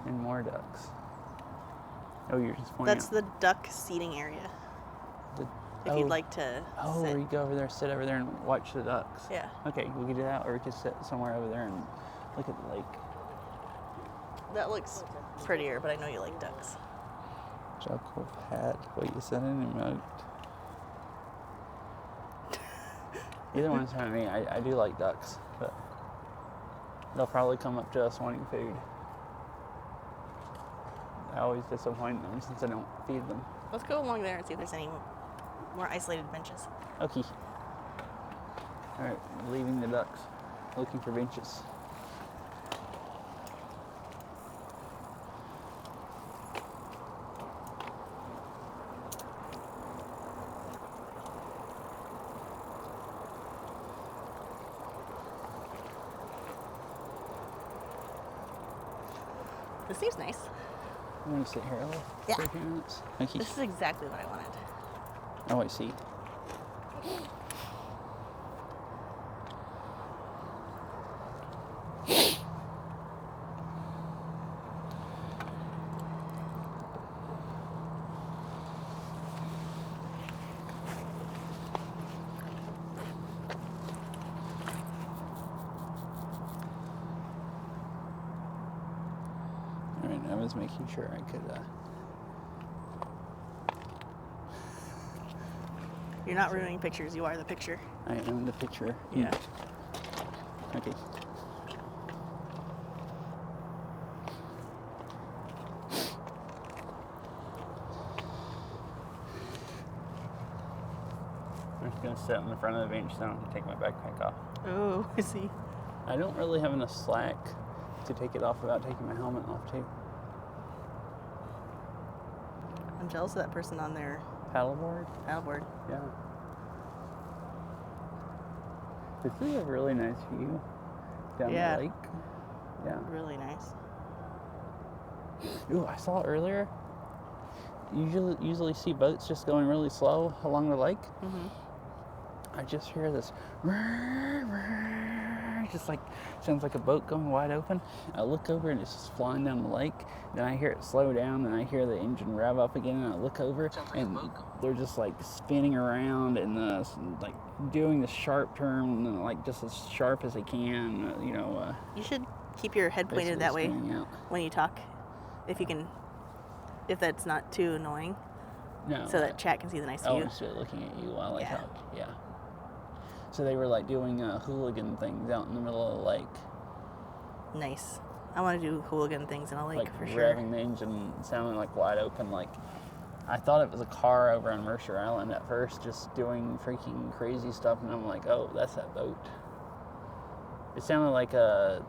And more ducks. Oh, you're just pointing That's out. the duck seating area. If you'd like to Oh, sit. where you go over there, sit over there and watch the ducks. Yeah. Okay, we could do that, or we could sit somewhere over there and look at the lake. That looks prettier, but I know you like ducks. Chuckle Pat. Wait, you sent an emote. Either one's fine with me. I do like ducks, but they'll probably come up to us wanting food. I always disappoint them since I don't feed them. Let's go along there and see if there's any more isolated benches. Okay. All right, leaving the ducks, looking for benches. This seems nice. I'm gonna sit here a little Yeah. for a few minutes. Okay. This is exactly what I wanted. Oh, I see. All right, I was making sure I could. You're not ruining pictures, you are the picture. I am the picture. Yeah. Okay. I'm just gonna sit on the front of the bench so I don't have to take my backpack off. Oh, I see. I don't really have enough slack to take it off without taking my helmet off too. I'm jealous of that person on their Paddleboard? paddleboard. Yeah. This is a really nice view down Yeah. the lake. Yeah. Really nice. Ooh, I saw earlier. You usually see boats just going really slow along the lake. Mm-hmm. I just hear this, just like sounds like a boat going wide open. I look over and it's just flying down the lake. Then I hear it slow down, and I hear the engine rev up again. And I look over, and they're just like spinning around and like doing the sharp turn, and like just as sharp as they can. You should keep your head pointed that way spinning out. when you talk, if you can, if that's not too annoying, No, so that chat can see the nice I view. was just looking at you while I Yeah. talk. Yeah. So they were like doing hooligan things out in the middle of the lake. Nice. I want to do hooligan things in a lake Like for sure. revving the engine, sounding like wide open. Like I thought it was a car over on Mercer Island at first, just doing freaking crazy stuff, and I'm like, oh, that's that boat. It sounded like a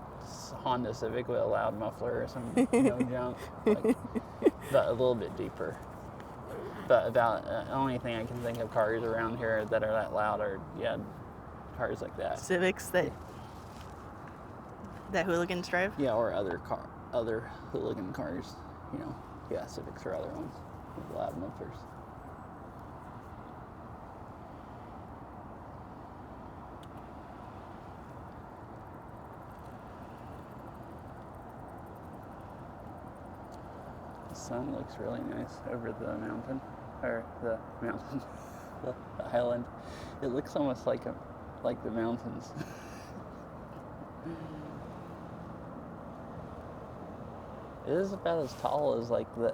Honda Civic with a loud muffler or some junk, like, but a little bit deeper. But about the only thing I can think of cars around here that are that loud are cars like that. Civics that hooligans drive. Yeah, or other hooligan cars, Civics or other ones with loud mufflers. The sun looks really nice over the mountain, the island. It looks almost like the mountains. It is about as tall as like the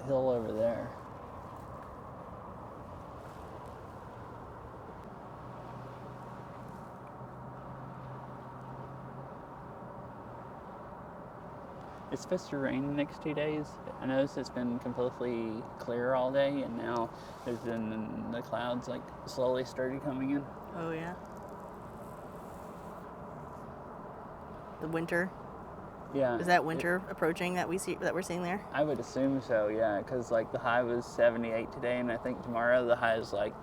hill over there. It's supposed to rain the next 2 days. I noticed it's been completely clear all day, and now there's been the clouds like slowly started coming in. Oh yeah. The winter. Yeah. Is that winter approaching that we're seeing there? I would assume so, yeah, because like the high was 78 today, and I think tomorrow the high is like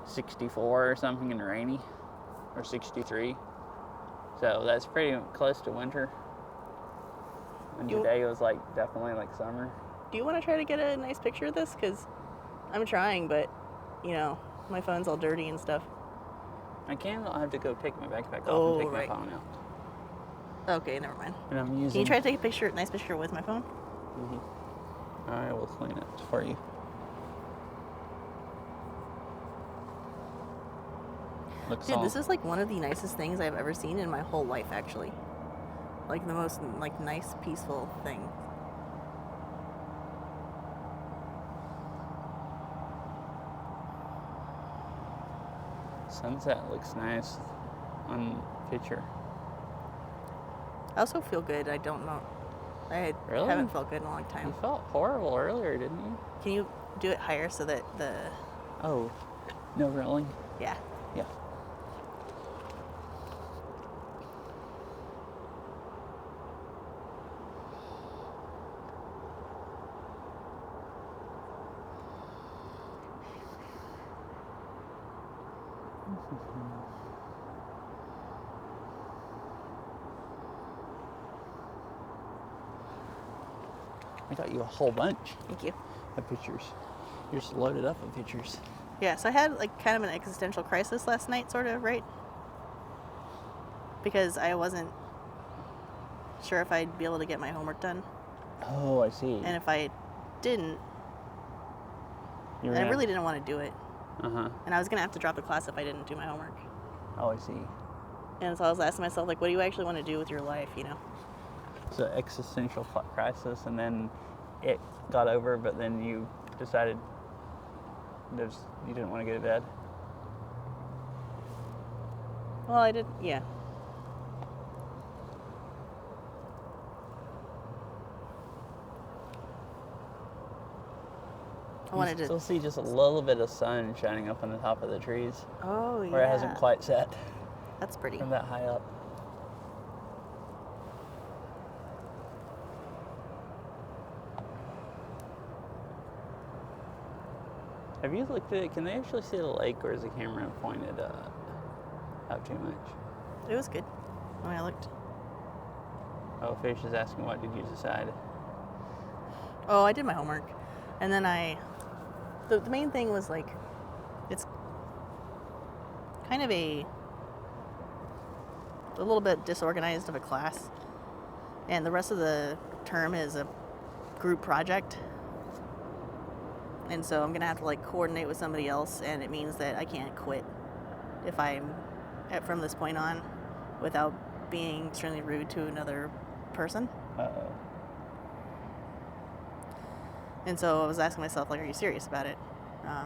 64 or something and rainy, or 63. So that's pretty close to winter. And today was like definitely like summer. Do you want to try to get a nice picture of this? Because I'm trying, but my phone's all dirty and stuff. I can. I'll have to go take my backpack off Oh, and take right. my phone out. Okay, never mind. And I'm using. Can you try to take a nice picture with my phone? Mm-hmm. I will clean it for you. Looks Dude, all... this is like one of the nicest things I've ever seen in my whole life, actually. Like the most nice, peaceful thing. Sunset looks nice on picture. I also feel good. I don't know. I Really? haven't felt good in a long You time. felt horrible earlier, didn't you? Can you do it higher so that the... Oh, no rolling? Yeah. Yeah. I got you a whole bunch Thank you. of pictures. You're just loaded up with pictures. Yeah, so I had like kind of an existential crisis last night, sort of, right? Because I wasn't sure if I'd be able to get my homework done. Oh, I see. And if I didn't, and I really didn't want to do it. Uh-huh. And I was going to have to drop the class if I didn't do my homework. Oh, I see. And so I was asking myself, like, what do you actually want to do with your life, you know? So existential crisis, and then it got over, but then you decided you didn't want to go to bed. Well, I did, yeah. I wanted You still to... see just a little bit of sun shining up on the top of the trees, Oh, yeah. where it hasn't quite set That's pretty. from that high up. Have you looked at it? Can they actually see the lake, or is the camera pointed out too much? It was good when I looked. Oh, Fish is asking, what did you decide? Oh, I did my homework. And then the main thing was like, it's kind of a little bit disorganized of a class. And the rest of the term is a group project. And so I'm going to have to like coordinate with somebody else, and it means that I can't quit if I'm from this point on without being extremely rude to another person. Uh-oh. And so I was asking myself, like, are you serious about it? But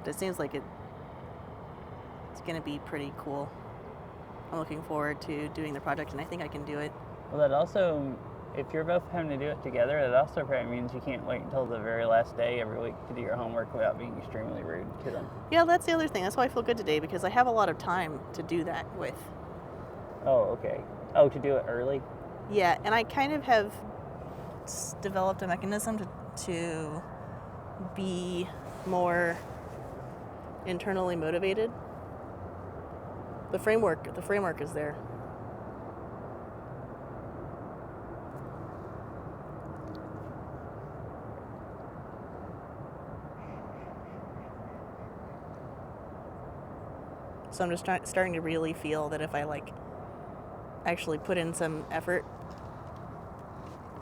it seems like it's going to be pretty cool. I'm looking forward to doing the project, and I think I can do it. Well, that also, if you're both having to do it together, that also probably means you can't wait until the very last day every week to do your homework without being extremely rude to them. Yeah, that's the other thing. That's why I feel good today, because I have a lot of time to do that with. Oh, okay. Oh, to do it early? Yeah, and I kind of have developed a mechanism to be more internally motivated. The framework is there. So I'm just starting to really feel that if I like actually put in some effort,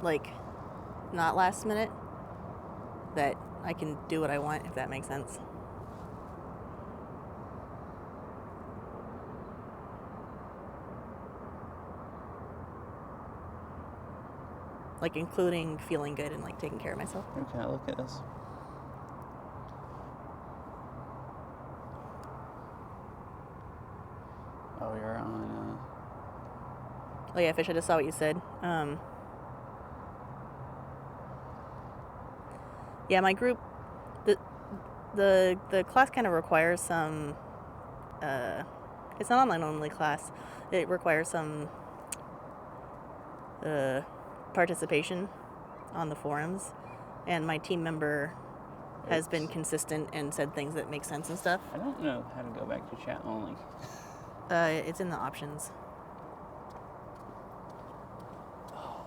like not last minute, that I can do what I want, if that makes sense. Like including feeling good and like taking care of myself. Okay, look at this. Oh, you're on. Oh yeah, Fish, I just saw what you said. Yeah, my group, the class kind of requires some. It's an online only class. It requires some participation on the forums, and my team member has been consistent and said things that make sense and stuff. I don't know how to go back to chat only. It's in the options. Oh,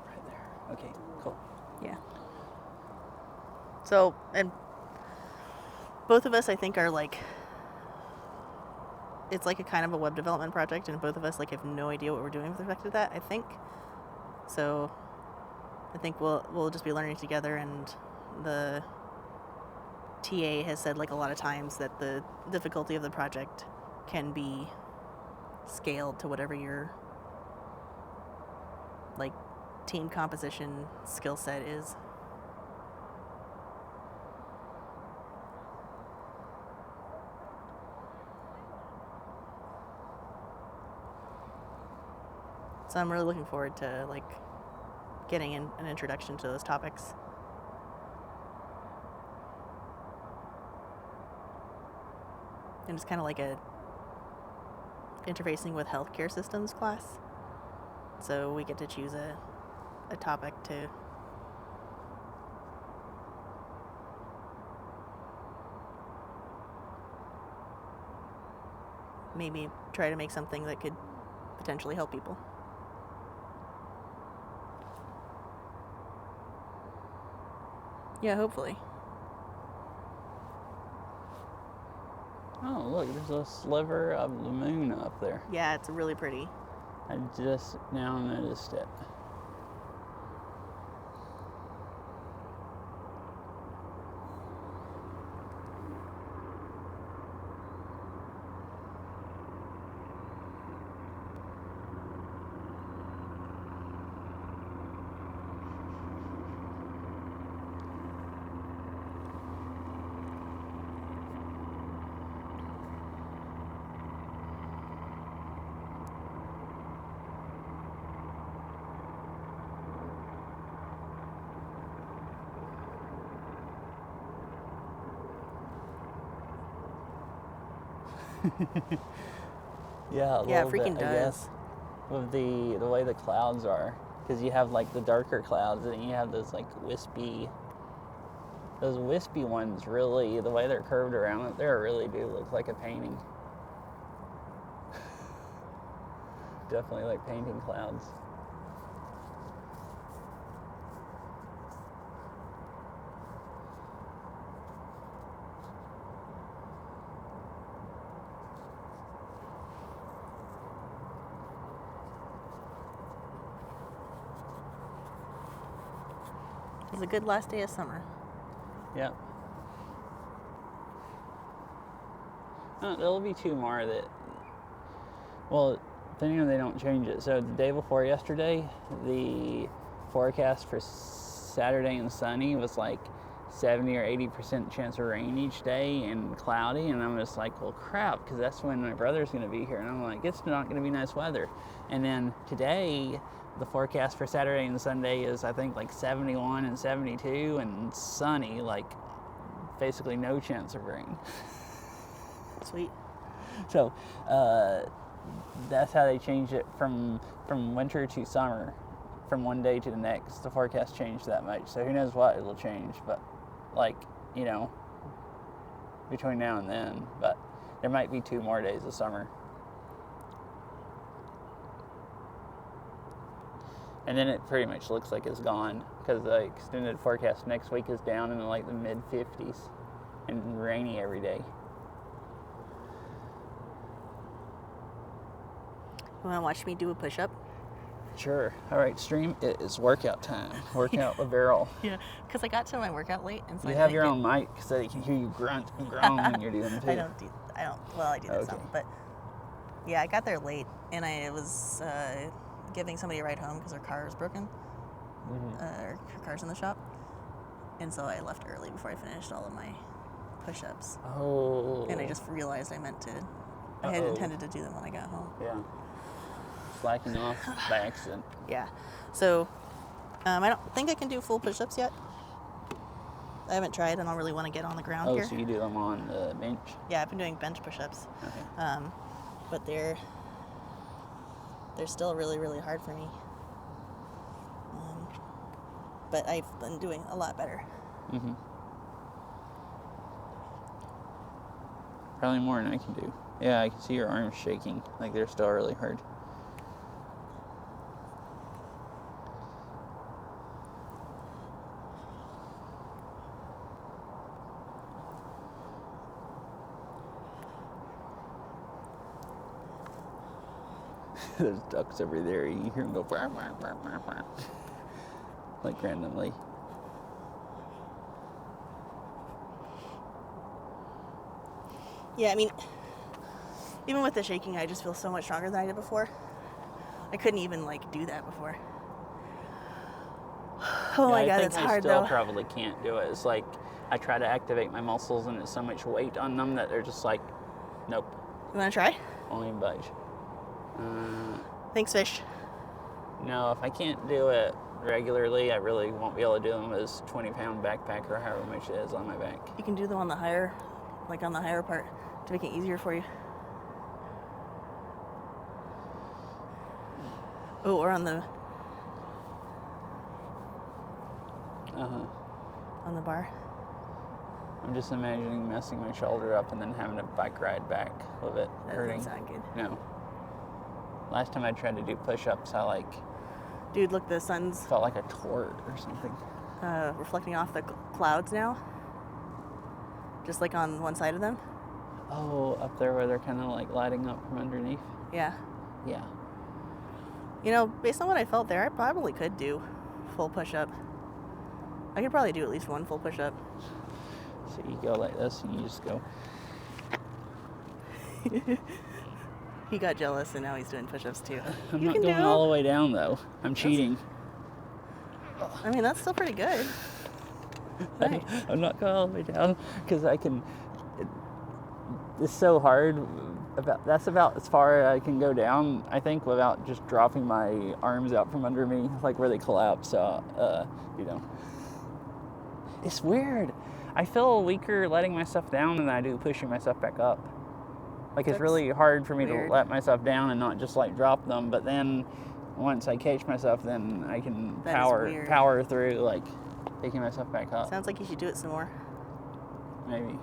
right there. Okay, cool. Yeah. So, and both of us, I think, are like, it's like a kind of a web development project, and both of us like have no idea what we're doing with respect to that, I think. So I think we'll just be learning together, and the TA has said like a lot of times that the difficulty of the project can be scaled to whatever your like team composition skill set is. So I'm really looking forward to like getting an introduction to those topics. And it's kind of like a interfacing with healthcare systems class. So we get to choose a topic to maybe try to make something that could potentially help people. Yeah, hopefully. Oh, look, there's a sliver of the moon up there. Yeah, it's really pretty. I just now noticed it. Yeah, Yeah, it little freaking bit, I does. guess, with the way the clouds are, because you have like the darker clouds, and you have those like those wispy ones. Really, the way they're curved around it, they really do look like a painting. Definitely like painting clouds. It's a good last day of summer. Yeah. There'll be two more that, well, depending on they don't change it. So the day before yesterday, the forecast for Saturday and sunny was like 70 or 80% chance of rain each day and cloudy. And I'm just like, well, crap, because that's when my brother's going to be here. And I'm like, it's not going to be nice weather. And then today, the forecast for Saturday and Sunday is, I think, like 71 and 72 and sunny, like basically no chance of rain. Sweet. So that's how they changed it from winter to summer, from one day to the next. The forecast changed that much. So who knows what it'll change, but like, you know, between now and then. But there might be 2 more days of summer. And then it pretty much looks like it's gone, because the extended forecast next week is down in like the mid-50s and rainy every day. You want to watch me do a push-up? Sure. All right, stream. It is workout time. Workout with Beryl. Yeah, because I got to my workout late, and so You I have didn't your get- own mic so they can hear you grunt and groan when you're doing it too. I don't. Well, I do that Okay. some, but yeah, I got there late, and I was giving somebody a ride home because her car was broken. Her car's in the shop, and so I left early before I finished all of my push-ups. Oh. And I just realized I had intended to do them when I got home. Yeah. Slacking off by accident. Yeah. So I don't think I can do full push-ups yet. I haven't tried. I don't really want to get on the ground Oh, here. so you do them on the bench? Yeah, I've been doing bench push-ups. Okay. But they're still really, really hard for me. But I've been doing a lot better. Mm-hmm. Probably more than I can do. Yeah, I can see your arms shaking. Like they're still really hard. There's ducks over there. You hear them go "Wah, wah, wah, wah, wah," like randomly. Yeah, I mean, even with the shaking, I just feel so much stronger than I did before. I couldn't even like do that before. Oh my Yeah, god, I it's think hard I still though. probably can't do it. It's like I try to activate my muscles, and there's so much weight on them that they're just like, nope, You want to try? only budge. Thanks, fish. No, if I can't do it regularly, I really won't be able to do them as 20-pound backpack or however much it is on my back. You can do them on the higher part to make it easier for you. Oh, or on the on the bar. I'm just imagining messing my shoulder up and then having a bike ride back with it That hurting. doesn't sound good. No. Last time I tried to do push-ups, I Dude, look, the sun's felt like a tort or something. reflecting off the clouds now. Just like on one side of them. Oh, up there where they're kind of like lighting up from underneath. Yeah. Yeah. You know, based on what I felt there, I probably could do full push-up. I could probably do at least one full push-up. So you go like this and you just go. He got jealous and now he's doing push-ups too. I'm You not can going do all the way down though. I'm cheating. I mean, that's still pretty good. Nice. I'm not going all the way down because I can. It's so hard. That's about as far as I can go down, I think, without just dropping my arms out from under me, like where they collapse. You know. It's weird. I feel weaker letting myself down than I do pushing myself back up. Like it's That's really hard for me weird. to let myself down and not just like drop them. But then once I catch myself, then I can That is weird. power through like picking myself back up. Sounds like you should do it some more. Maybe.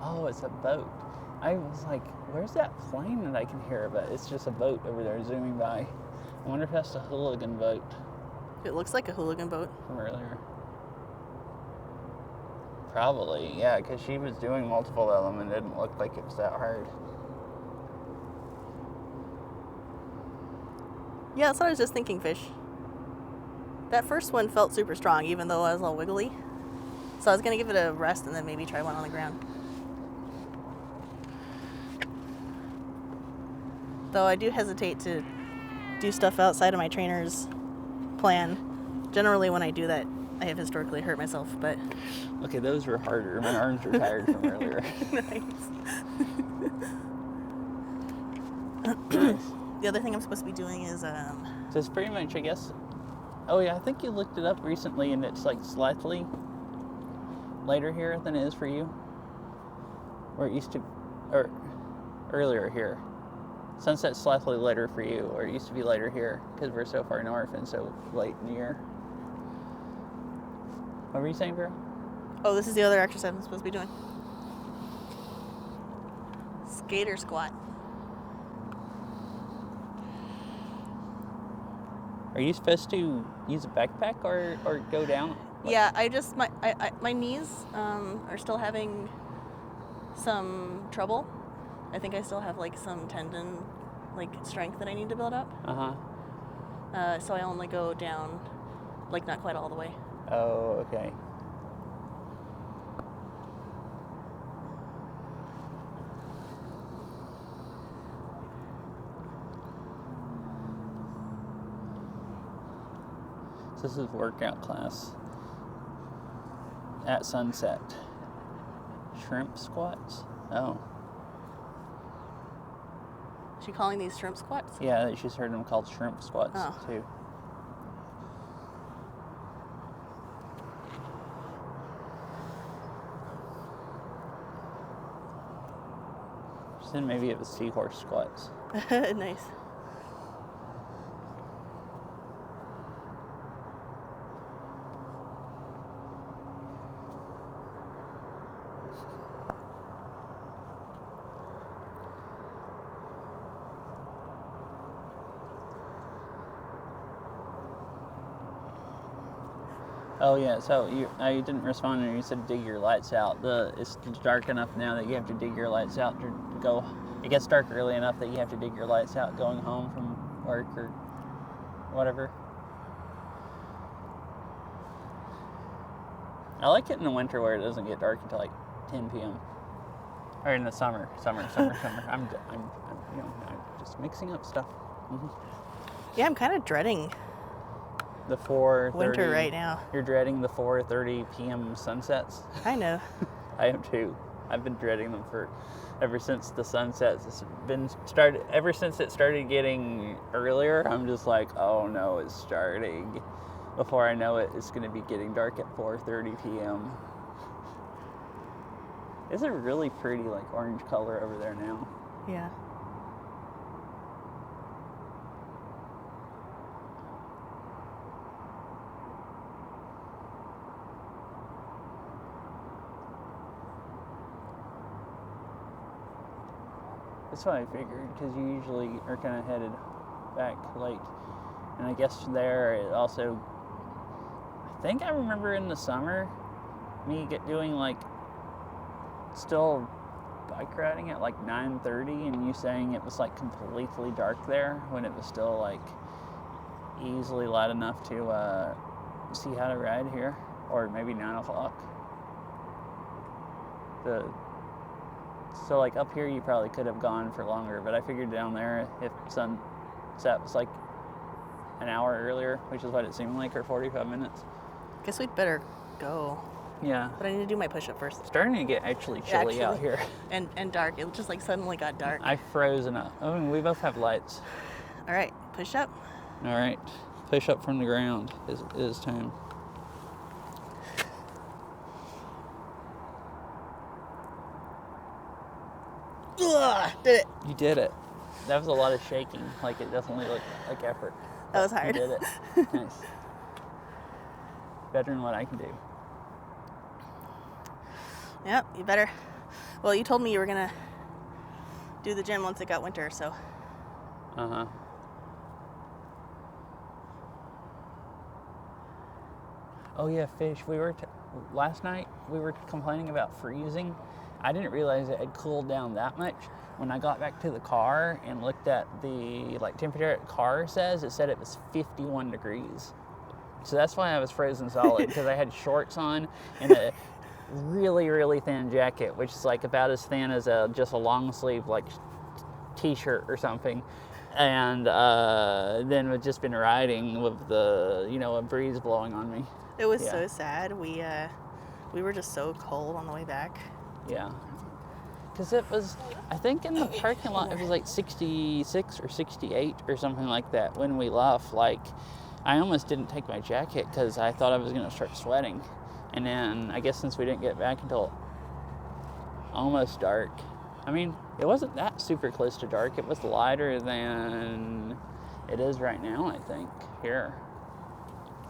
Oh, it's a boat. I was like, where's that plane that I can hear? But it's just a boat over there zooming by. I wonder if that's the hooligan boat It looks like a hooligan boat. from earlier. Probably, yeah, because she was doing multiple of them and it didn't look like it was that hard. Yeah, that's what I was just thinking, Fish. That first one felt super strong, even though I was all wiggly. So I was going to give it a rest and then maybe try one on the ground. Though I do hesitate to do stuff outside of my trainer's plan. Generally, when I do that, I have historically hurt myself, but... Okay, those were harder. My arms were tired from earlier. Nice. The other thing I'm supposed to be doing is... So it's pretty much, I guess... Oh yeah, I think you looked it up recently and it's like slightly later here than it is for you. Or it used to... Or earlier here. Sunset's slightly later for you, or it used to be later here, because we're so far north and so late in the year. What were you saying, bro? Oh, this is the other exercise I'm supposed to be doing. Skater squat. Are you supposed to use a backpack or go down? Yeah, I just my knees are still having some trouble. I think I still have like some tendon strength that I need to build up. So I only go down like not quite all the way. Oh, okay. So this is workout class at Sunset. Shrimp squats? Oh. Is she calling these shrimp squats? Yeah, she's heard them called shrimp squats Oh. too. She said maybe it was seahorse squats. Nice. Oh yeah, so I didn't respond and you said dig your lights out. It's dark enough now that you have to dig your lights out to go. It gets dark early enough that you have to dig your lights out going home from work or whatever. I like it in the winter where it doesn't get dark until like 10 p.m. Or in the summer. I'm Just mixing up stuff. Yeah, I'm kind of dreading The 4:30 winter right now. You're dreading the 4:30 p.m. sunsets. I know. I am too. I've been dreading them ever since the sunsets. It's been started ever since it started getting earlier. I'm just like, oh no, it's starting. Before I know it, it's going to be getting dark at 4:30 p.m. It's a really pretty, like, orange color over there now. Yeah. That's what I figured, because you usually are kind of headed back late. And I guess there it also, I think I remember in the summer, me doing, like, still bike riding at like 9:30, and you saying it was like completely dark there when it was still like easily light enough to see how to ride here, or maybe 9 o'clock. So like up here you probably could have gone for longer, but I figured down there if sunset was like an hour earlier, which is what it seemed like, or 45 minutes. Guess we'd better go. Yeah. But I need to do my push-up first. It's starting to get actually chilly out here. And dark. It just like suddenly got dark. I've frozen up. I mean, we both have lights. All right, push up. All right, push up from the ground is time. Ugh, did it. You did it. That was a lot of shaking. Like, it definitely looked like effort. That was hard. You did it. Nice. Better than what I can do. Yep, you better. Well, you told me you were gonna do the gym once it got winter, so. Uh-huh. Oh yeah, fish. Last night we were complaining about freezing. I didn't realize it had cooled down that much. When I got back to the car and looked at the temperature the car says, it said it was 51 degrees. So that's why I was frozen solid, because I had shorts on and a really, really thin jacket, which is like about as thin as just a long sleeve like t-shirt or something. And then we've just been riding with the, a breeze blowing on me. It was so sad. We were just so cold on the way back. Yeah. Because it was, I think in the parking lot, it was like 66 or 68 or something like that when we left. Like, I almost didn't take my jacket because I thought I was going to start sweating. And then I guess since we didn't get back until almost dark, I mean, it wasn't that super close to dark. It was lighter than it is right now, I think, here.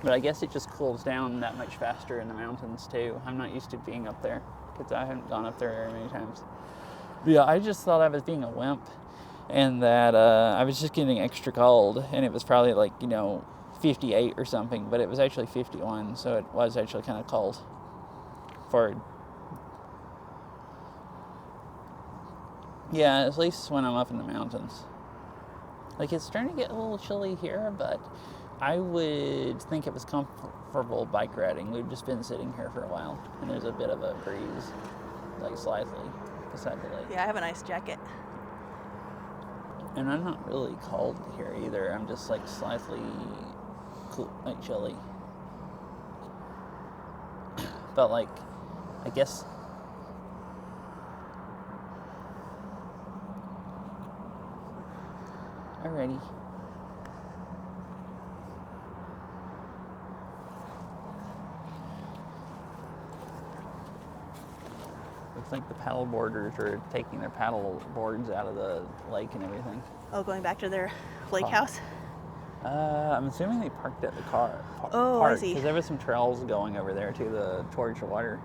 But I guess it just cools down that much faster in the mountains, too. I'm not used to being up there because I haven't gone up there very many times. But yeah, I just thought I was being a wimp and that I was just getting extra cold. And it was probably like, 58 or something, but it was actually 51. So it was actually kind of cold yeah, at least when I'm up in the mountains. Like, it's starting to get a little chilly here, but I would think it was comfortable bike riding. We've just been sitting here for a while, and there's a bit of a breeze, like slightly, beside the lake. Yeah, I have a nice jacket. And I'm not really cold here either. I'm just like slightly cool, like chilly. But like, I guess. Alrighty. Looks like the paddle boarders are taking their paddle boards out of the lake and everything. Oh, going back to their lake house? I'm assuming they parked at the car. I see. Because there was some trails going over there towards the water.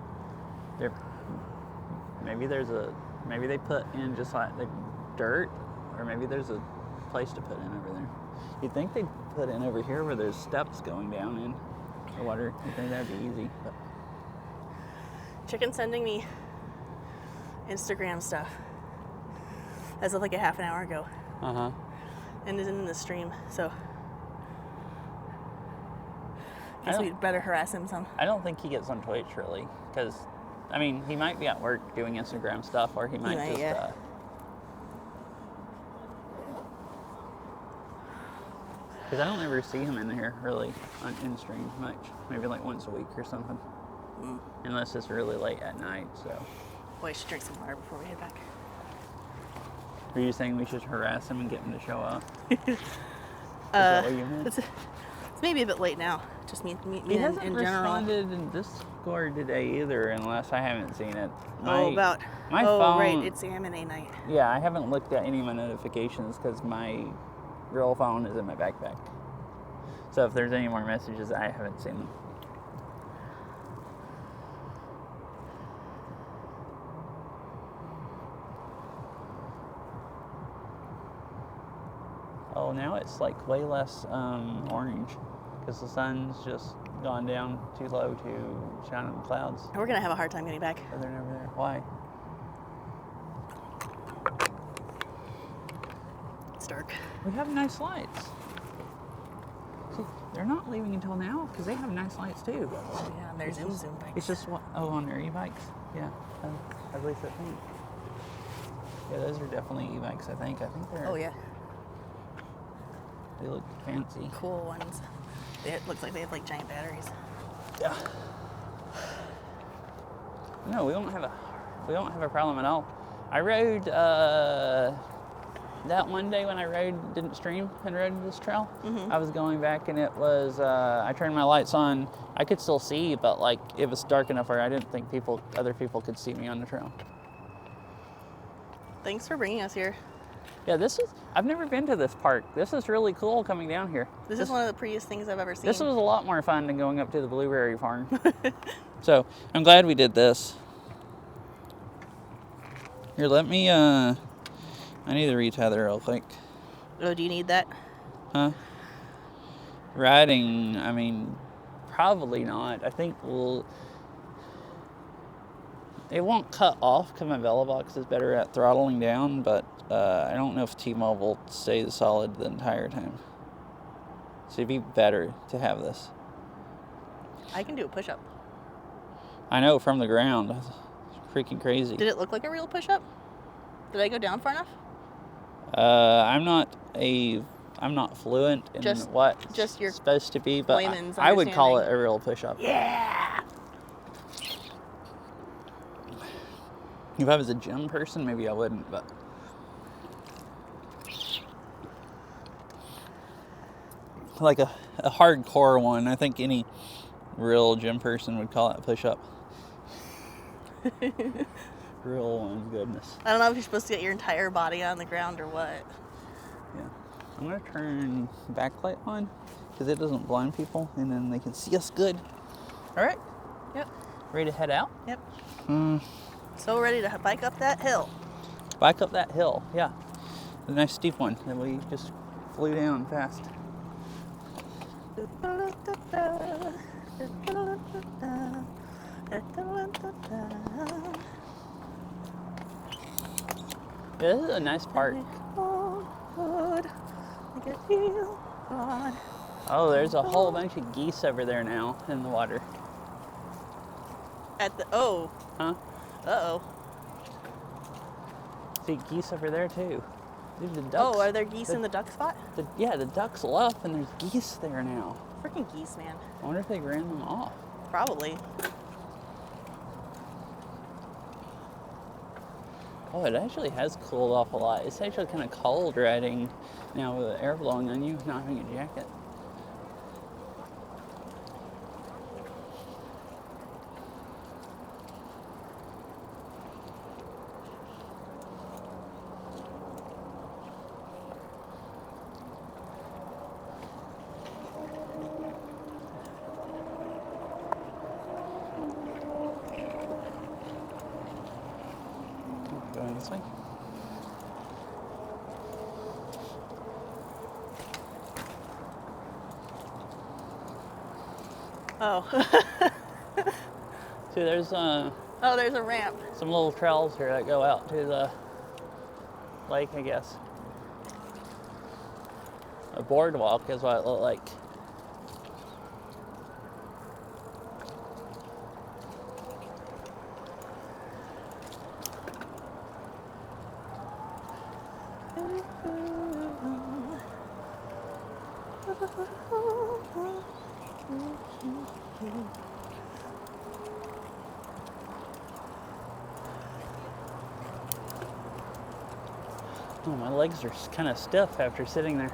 Maybe they put in just like the dirt, or maybe there's a place to put in over there. You'd think they'd put in over here where there's steps going down in the water. You'd think that'd be easy. But. Chicken's sending me Instagram stuff as of like a half an hour ago. Uh-huh. And is in the stream, so guess we'd better harass him some. I don't think he gets on Twitch really, because I mean, he might be at work doing Instagram stuff, or he might just Because I don't ever see him in here really in stream much. Maybe like once a week or something. Unless it's really late at night, so. Boy, I should drink some water before we head back. Are you saying we should harass him and get him to show up? Is that what you meant? It's maybe a bit late now. Just me He in hasn't general. responded in Discord today either, unless I haven't seen it. My phone, right, it's AMA night. Yeah, I haven't looked at any of my notifications because my real phone is in my backpack. So if there's any more messages, I haven't seen them. Oh, now it's like way less orange because the sun's just gone down too low to shine on the clouds. We're gonna have a hard time getting back. Oh, they're never there. Why? It's dark. We have nice lights. See, they're not leaving until now because they have nice lights too. Yeah, and there's Zoom bikes. It's just what? Oh, on their e-bikes. Yeah, at least I think. Yeah, those are definitely e-bikes. I think they're. Oh yeah, They look fancy. cool ones. It looks like they have like giant batteries. Yeah. No, we don't have a problem at all. I rode that one day when I didn't stream and rode this trail. I was going back and it was I turned my lights on. I could still see, but like it was dark enough where I didn't think other people could see me on the trail. Thanks for bringing us here. Yeah, I've never been to this park. This is really cool coming down here. This is one of the prettiest things I've ever seen. This was a lot more fun than going up to the blueberry farm. So I'm glad we did this. Here, let me, I need to retether real quick. Oh, do you need that? Huh? Riding, I mean, probably not. I think it won't cut off because my Velobox is better at throttling down, but I don't know if T-Mobile stays solid the entire time. So it'd be better to have this. I can do a push-up. I know, from the ground. It's freaking crazy. Did it look like a real push-up? Did I go down far enough? I'm not fluent in what just your supposed to be, but layman's I would call it understanding. a real push-up. Yeah! If I was a gym person, maybe I wouldn't, but... Like a hardcore one, I think any real gym person would call it a push-up. Real one, goodness. I don't know if you're supposed to get your entire body on the ground or what. Yeah. I'm going to turn backlight on because it doesn't blind people and then they can see us good. All right. Yep. Ready to head out? Yep. So ready to bike up that hill. Bike up that hill, yeah. The nice steep one that we just flew down fast. Yeah, this is a nice park. Oh, there's a whole bunch of geese over there now in the water. Huh? Uh-oh. See geese over there too. Dude, the ducks. Oh, are there geese in the duck spot? Yeah, the ducks left and there's geese there now. Freaking geese, man. I wonder if they ran them off. Probably. Oh, it actually has cooled off a lot. It's actually kind of cold riding now with the air blowing on you, not having a jacket. Going this way. Oh. See, there's Oh, there's a ramp. some little trails here that go out to the lake, I guess. A boardwalk is what it looked like. Oh, my legs are kind of stiff after sitting there.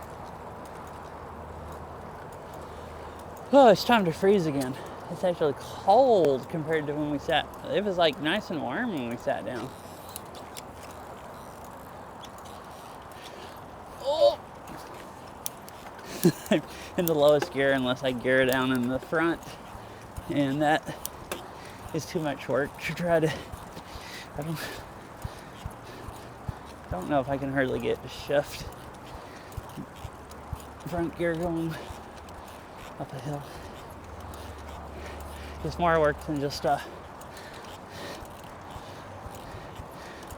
Oh, it's time to freeze again. It's actually cold compared to when we sat. It was like nice and warm when we sat down. Oh! I'm in the lowest gear unless I gear down in the front. And that is too much work to try to, I don't know if I can hardly get the shift front gear going up a hill. It's more work than just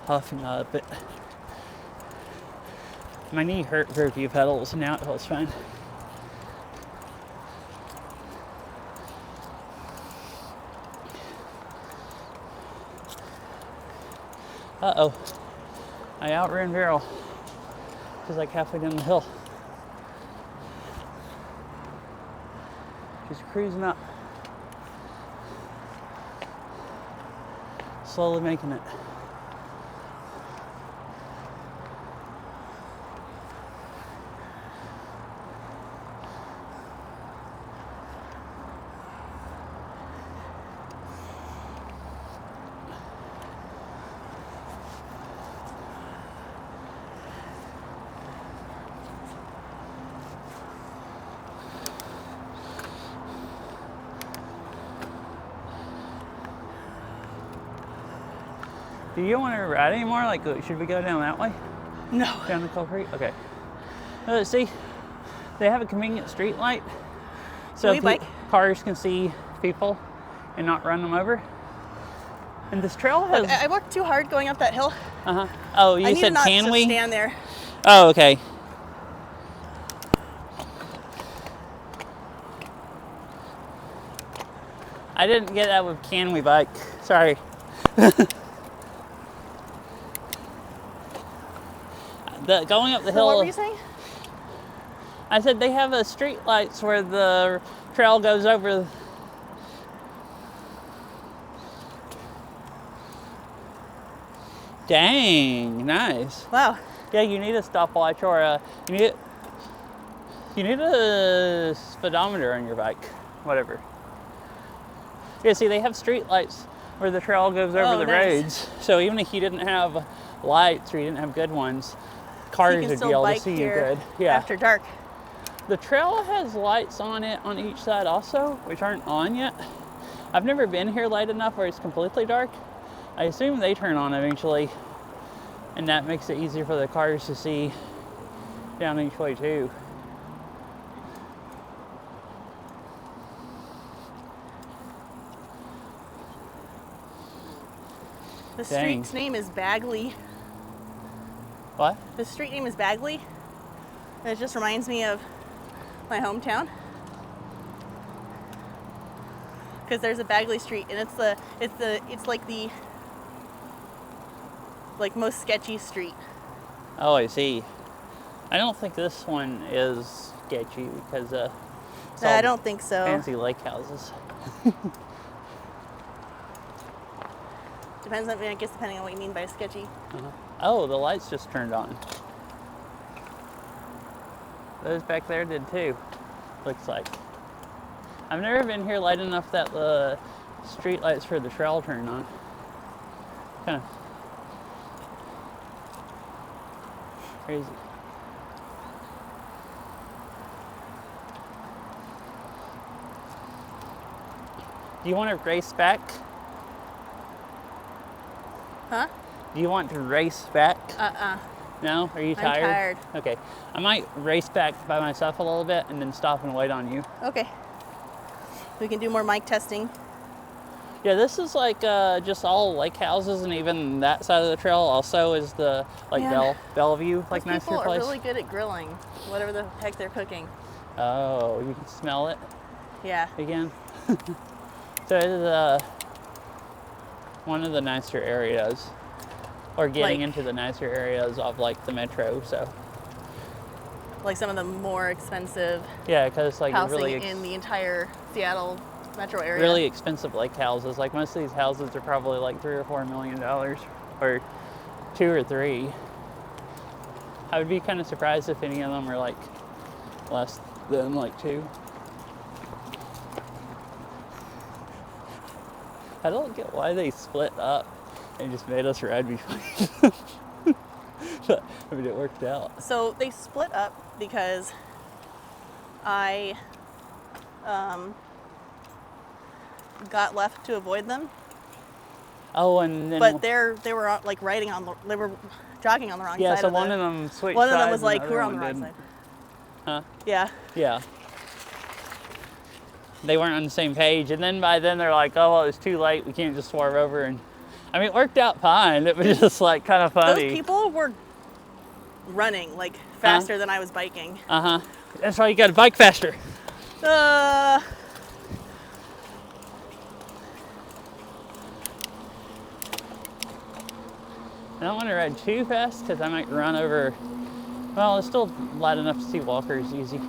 huffing up it. My knee hurt for a few pedals and now it feels fine. Uh-oh. I outran Veryl. She's like halfway down the hill. She's cruising up. Slowly making it. Do you want to ride anymore? Like, should we go down that way? No. Down the Coal Creek? Okay. See, they have a convenient street light. So Can we bike? Cars can see people and not run them over. And this trail has... Look, I worked too hard going up that hill. Uh-huh. Oh, I you need said not can to we? stand there. Oh, okay. I didn't get that with can we bike. Sorry. Going up the So hill. what were you saying? I said they have a street lights where the trail goes over. Dang, nice. Wow. Yeah, you need a stopwatch or you need a speedometer on your bike, whatever. Yeah, see, they have street lights where the trail goes over the nice. roads. So even if you didn't have lights or you didn't have good ones, cars You can would still be able to bike see you here good. Yeah. after dark. The trail has lights on it on each side also, which aren't on yet. I've never been here late enough where it's completely dark. I assume they turn on eventually, and that makes it easier for the cars to see down each way too. The Dang. street's name is Bagley. What? The street name is Bagley. And it just reminds me of my hometown. Because there's a Bagley Street, and it's like the most sketchy street. Oh, I see. I don't think this one is sketchy because it's I all don't think so. fancy lake houses. Depends on, I guess, depending on what you mean by sketchy. Oh, the lights just turned on. Those back there did too, looks like. I've never been here late enough that the street lights for the trail turned on. Kind of crazy. Do you want to race back? Huh? Do you want to race back? No? Are you I'm tired? tired. Okay. I might race back by myself a little bit and then stop and wait on you. Okay. We can do more mic testing. Yeah, this is like just all lake houses, and even that side of the trail also is the like Man, Bellevue, like Those nicer people place. are really good at grilling, whatever the heck they're cooking. Oh, you can smell it Yeah. again. So it is one of the nicer areas, or getting Like- into the nicer areas of like the metro. So Like some of the more expensive yeah, because it's like housing really in the entire Seattle metro area. really expensive lake houses. Like most of these houses are probably like $3 or $4 million, or $2 or $3. I would be kind of surprised if any of them were like less than like 2. I don't get why they split up and just made us ride before. But I mean, it worked out. So they split up because I got left to avoid them. Oh, and then But they were like they were jogging on the wrong side. yeah, so of one the, of them switched. One of them sides was and like, the "We're other on the one wrong didn't. side." Huh? Yeah. Yeah. They weren't on the same page, and then by then they're like, "Oh well, it's too late. We can't just swerve over." And I mean, it worked out fine. It was just like kind of funny. Those people were running like faster than I was biking. That's why you got to bike faster. Uh, I don't want to ride too fast because I might run over. Well, it's still light enough to see walkers easy.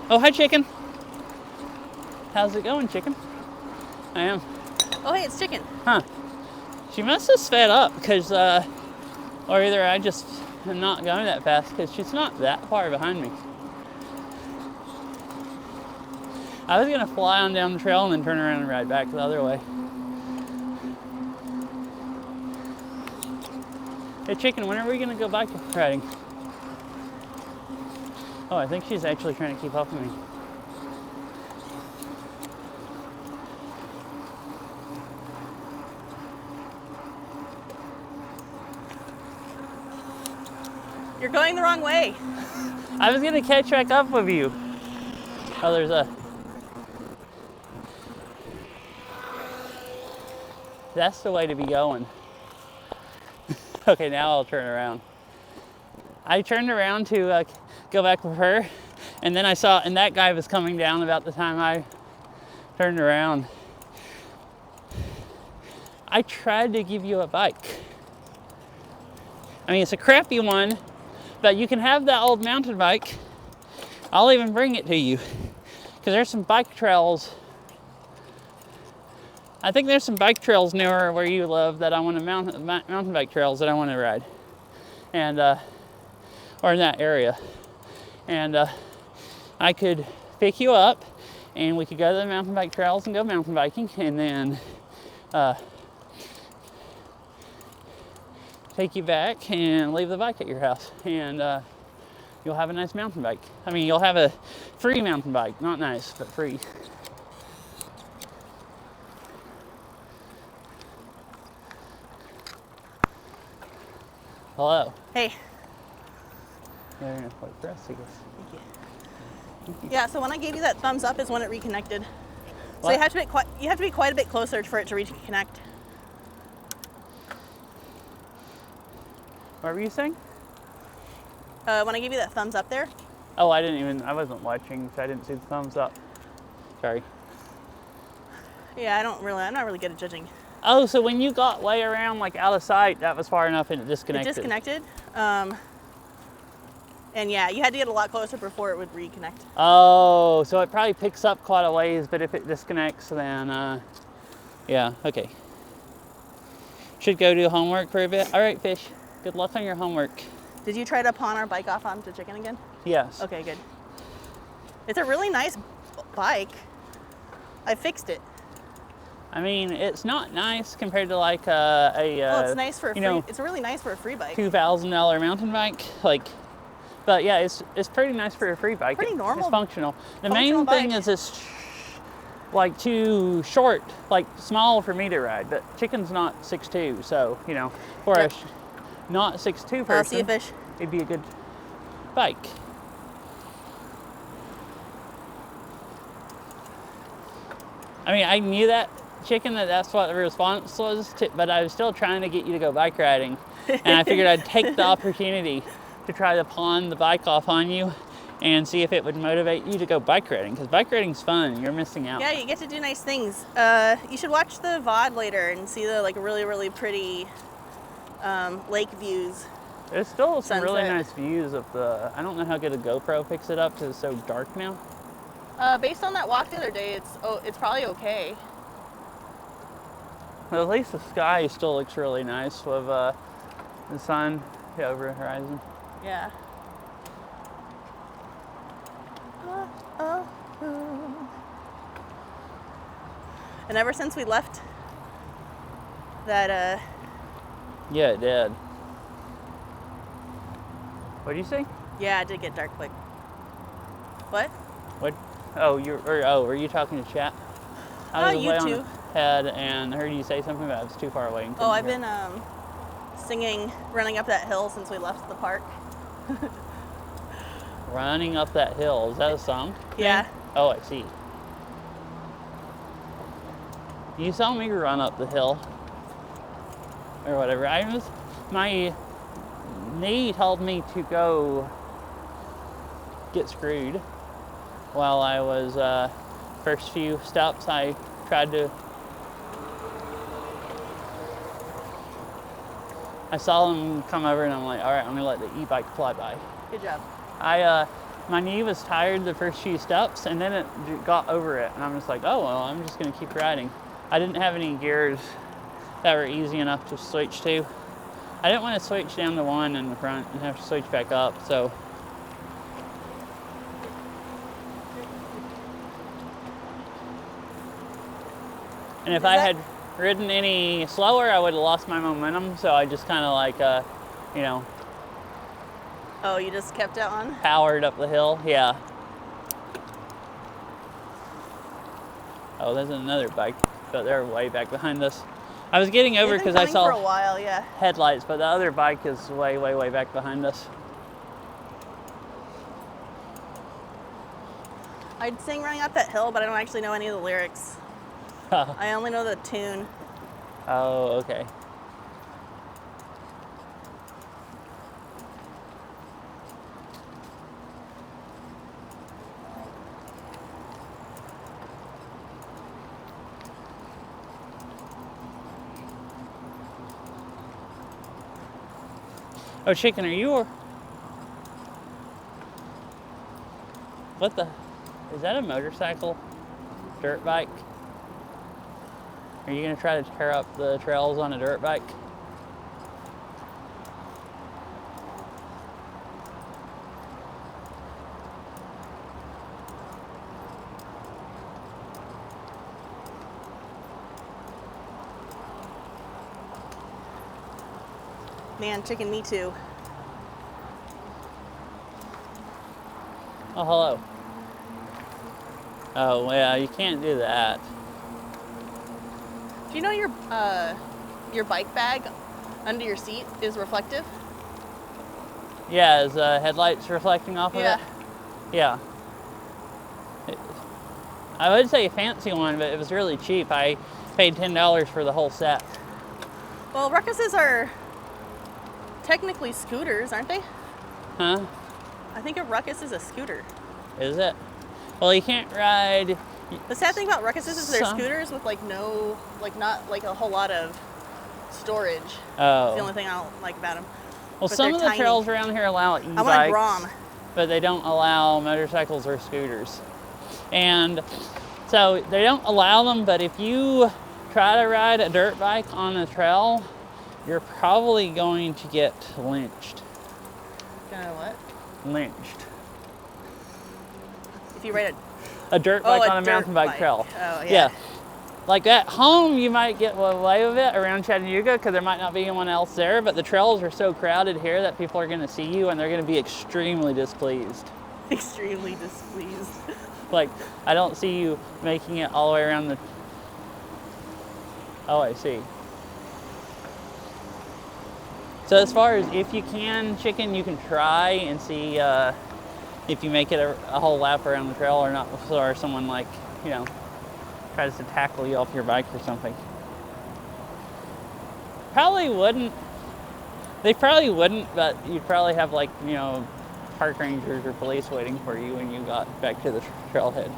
Oh, hi, chicken. How's it going, chicken? I am. oh, hey, it's chicken. Huh. She must have sped up because, or either I just am not going that fast because she's not that far behind me. I was gonna fly on down the trail and then turn around and ride back the other way. Hey, chicken, when are we gonna go bike riding? Oh, I think she's actually trying to keep up with me. You're going the wrong way. I was gonna catch back up with you. Oh, there's a... That's the way to be going. Okay, now I'll turn around. I turned around to go back with her, and then I saw, and that guy was coming down about the time I turned around. I tried to give you a bike. I mean, it's a crappy one, but you can have that old mountain bike. I'll even bring it to you, because there's some bike trails. I think there's some bike trails near where you live that I want to mountain bike trails that I want to ride, and or in that area, and I could pick you up, and we could go to the mountain bike trails and go mountain biking, and then take you back and leave the bike at your house, and you'll have a nice mountain bike. I mean, you'll have a free mountain bike, not nice, but free. Hello. Hey. They're gonna play for us, I guess. Thank you. Yeah, so when I gave you that thumbs up is when it reconnected. So What? you have to be quite a bit closer for it to reconnect. What were you saying? When I gave you that thumbs up there. Oh, I wasn't watching, so I didn't see the thumbs up. Sorry. Yeah, I'm not really good at judging. Oh, so when you got way around, like out of sight, that was far enough and it disconnected. It disconnected. And yeah, you had to get a lot closer before it would reconnect. Oh, so it probably picks up quite a ways, but if it disconnects, then, yeah, okay. Should go do homework for a bit. All right, fish. Good luck on your homework. Did you try to pawn our bike off onto chicken again? Yes. Okay, good. It's a really nice bike. I fixed it. I mean, it's not nice compared to like Well, it's nice for a free. know, It's really nice for a free bike. $2,000 mountain bike, like. But yeah, it's pretty nice for a free bike. Pretty normal. It's functional. The Functional main thing bike. is it's like too short, like small for me to ride. But chicken's not 6'2", so you know, for Yep. a not 6'2" person, I'll see a fish. it'd be a good bike. I mean, I knew that chicken that's what the response was, but I was still trying to get you to go bike riding, and I figured I'd take the opportunity to try to pawn the bike off on you and see if it would motivate you to go bike riding, because bike riding's fun. You're missing out. Yeah, you get to do nice things. You should watch the VOD later and see the like really, really pretty lake views There's still some really Sunset. nice views of the. I don't know how good a GoPro picks it up because it's so dark now. Based on that walk the other day, it's probably okay. But at least the sky still looks really nice with the sun over the horizon. Yeah. And ever since we left that, Yeah, it did. What do you say? yeah, it did get dark quick. What? What? Oh, were you talking to chat? I was you away on too. the head and heard you say something, but I was too far away. And Oh, I've couldn't been singing "Running Up That Hill" since we left the park. hear. Running up that hill. Is that a song? Yeah. Oh, I see. You saw me run up the hill, or whatever. My knee told me to go get screwed. While I was first few steps, I tried to. I saw them come over, and I'm like, all right, I'm gonna let the e-bike fly by. Good job. My knee was tired the first few steps, and then it got over it, and I'm just like, oh well, I'm just gonna keep riding. I didn't have any gears that were easy enough to switch to. I didn't want to switch down the one in the front and have to switch back up, so. And if I had ridden any slower, I would have lost my momentum, so I just kind of like, Oh, you just kept it on? powered up the hill. Yeah. Oh, there's another bike, but they're way back behind us. I was getting over They've been because I coming for a saw while, yeah. headlights, but the other bike is way, way, way back behind us. I'd sing "Running Up That Hill," but I don't actually know any of the lyrics. I only know the tune. Oh, okay. Oh, chicken, are you? What the? Is that a motorcycle? Dirt bike? Are you gonna try to tear up the trails on a dirt bike? Man, chicken, me too. Oh, hello. Oh, yeah, you can't do that. Do you know your bike bag under your seat is reflective? Yeah, is headlights reflecting off of Yeah. it? Yeah. I would say a fancy one, but it was really cheap. I paid $10 for the whole set. Well, Ruckuses are technically scooters, aren't they? Huh? I think a Ruckus is a scooter. Is it? Well, you can't ride. The sad thing about Ruckuses is they're Some- scooters with not like a whole lot of storage. Oh. It's the only thing I don't like about them. Well, but some they're of the tiny. trails around here allow e-bikes. I want a Grom. But they don't allow motorcycles or scooters. And so they don't allow them, but if you try to ride a dirt bike on a trail, you're probably going to get lynched. What? Lynched. If you ride A dirt bike on a dirt mountain bike trail. Oh, yeah. Yeah. Like at home, you might get away with it around Chattanooga because there might not be anyone else there, but the trails are so crowded here that people are going to see you and they're going to be extremely displeased. Extremely displeased. Like, I don't see you making it all the way around the... Oh, I see. So as far as if you can, chicken, you can try and see if you make it a whole lap around the trail or not, or someone like, tries to tackle you off your bike or something. Probably wouldn't. They probably wouldn't, but you'd probably have park rangers or police waiting for you when you got back to the trailhead.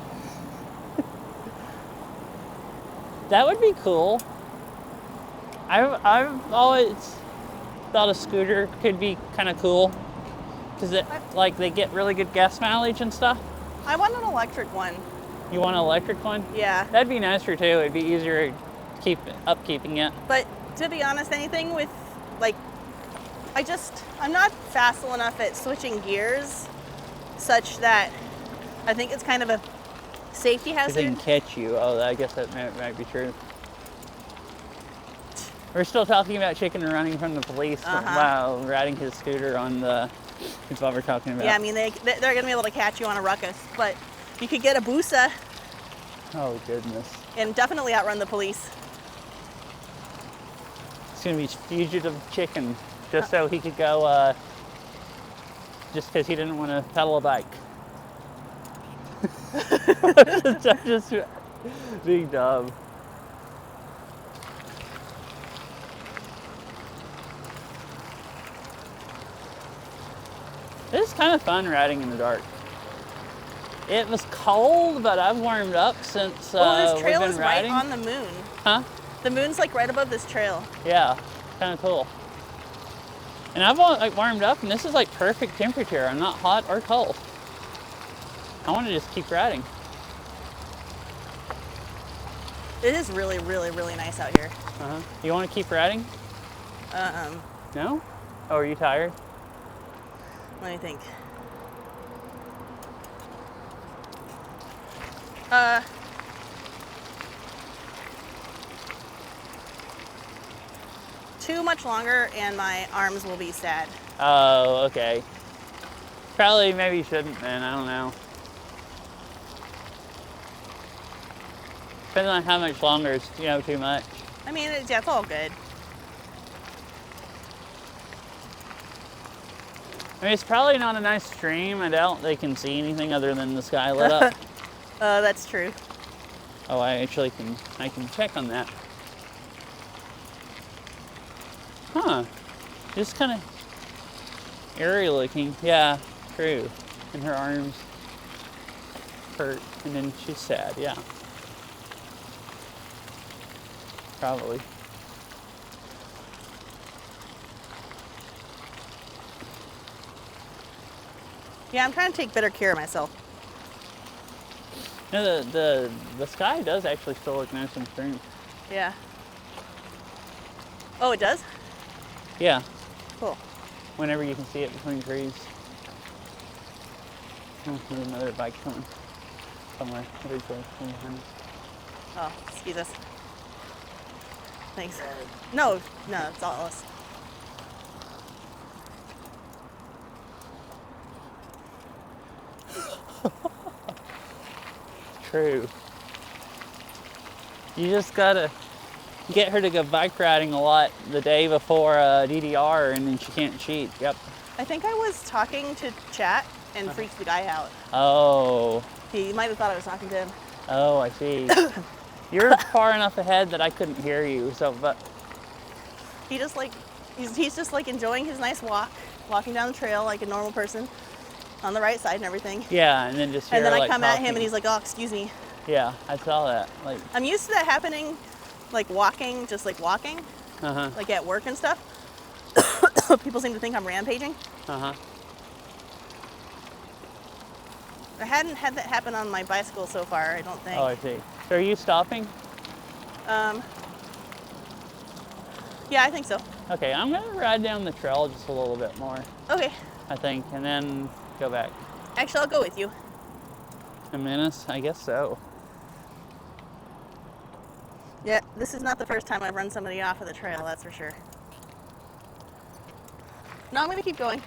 That would be cool. I've always thought a scooter could be kind of cool because it like they get really good gas mileage and stuff. I want an electric one. You want an electric one? Yeah. That'd be nicer too. It'd be easier to keep upkeeping it. But to be honest, anything with like, I'm not facile enough at switching gears such that I think it's kind of a safety If they hazard. can catch you. Oh, I guess that might be true. We're still talking about Chicken running from the police while riding his scooter on the. That's what we're talking about. Yeah, I mean, they're going to be able to catch you on a ruckus, but you could get a Busa Oh, goodness. and definitely outrun the police. It's going to be Fugitive Chicken, just so he could go, just because he didn't want to pedal a bike. I'm just being dumb. It's kind of fun riding in the dark. It was cold, but I've warmed up since This we've trail been is right riding. on the moon. Huh? The moon's like right above this trail. Yeah, kind of cool. And I've like warmed up, and this is like perfect temperature. I'm not hot or cold. I want to just keep riding. It is really, really, really nice out here. You want to keep riding? No? Oh, are you tired? Let me think. Too much longer and my arms will be sad. Oh, okay. Probably maybe you shouldn't then, I don't know. Depends on how much longer it's, too much. I mean, it's all good. I mean, it's probably not a nice stream. I doubt they can see anything other than the sky lit up. That's true. Oh, I can check on that. Huh. Just kind of eerie looking. Yeah, true. And her arms hurt, and then she's sad, yeah. Probably. Yeah, I'm trying to take better care of myself. No, the sky does actually still look nice and stream. Yeah. Oh, it does? Yeah, Cool. whenever you can see it between trees. Oh, there's another bike coming somewhere. Very close. Behind us. Oh, excuse us. Thanks. No, it's all us. True. You just gotta get her to go bike riding a lot the day before DDR, and then she can't cheat. Yep. I think I was talking to chat and freaked the guy out. Oh. He might have thought I was talking to him. Oh, I see. You're far enough ahead that I couldn't hear you. So, but He just he's just like enjoying his nice walk, walking down the trail like a normal person, on the right side and everything. yeah, and then just hear And then I like, come at him talking. and he's like, "Oh, excuse me." Yeah, I saw that. Like, I'm used to that happening, like walking, like at work and stuff. People seem to think I'm rampaging. I hadn't had that happen on my bicycle so far, I don't think. Oh, I see. So are you stopping? Yeah, I think so. Okay, I'm gonna ride down the trail just a little bit more, Okay. I think, and then go back. Actually, I'll go with you. A menace? I guess so. Yeah, this is not the first time I've run somebody off of the trail, that's for sure. No, I'm going to keep going.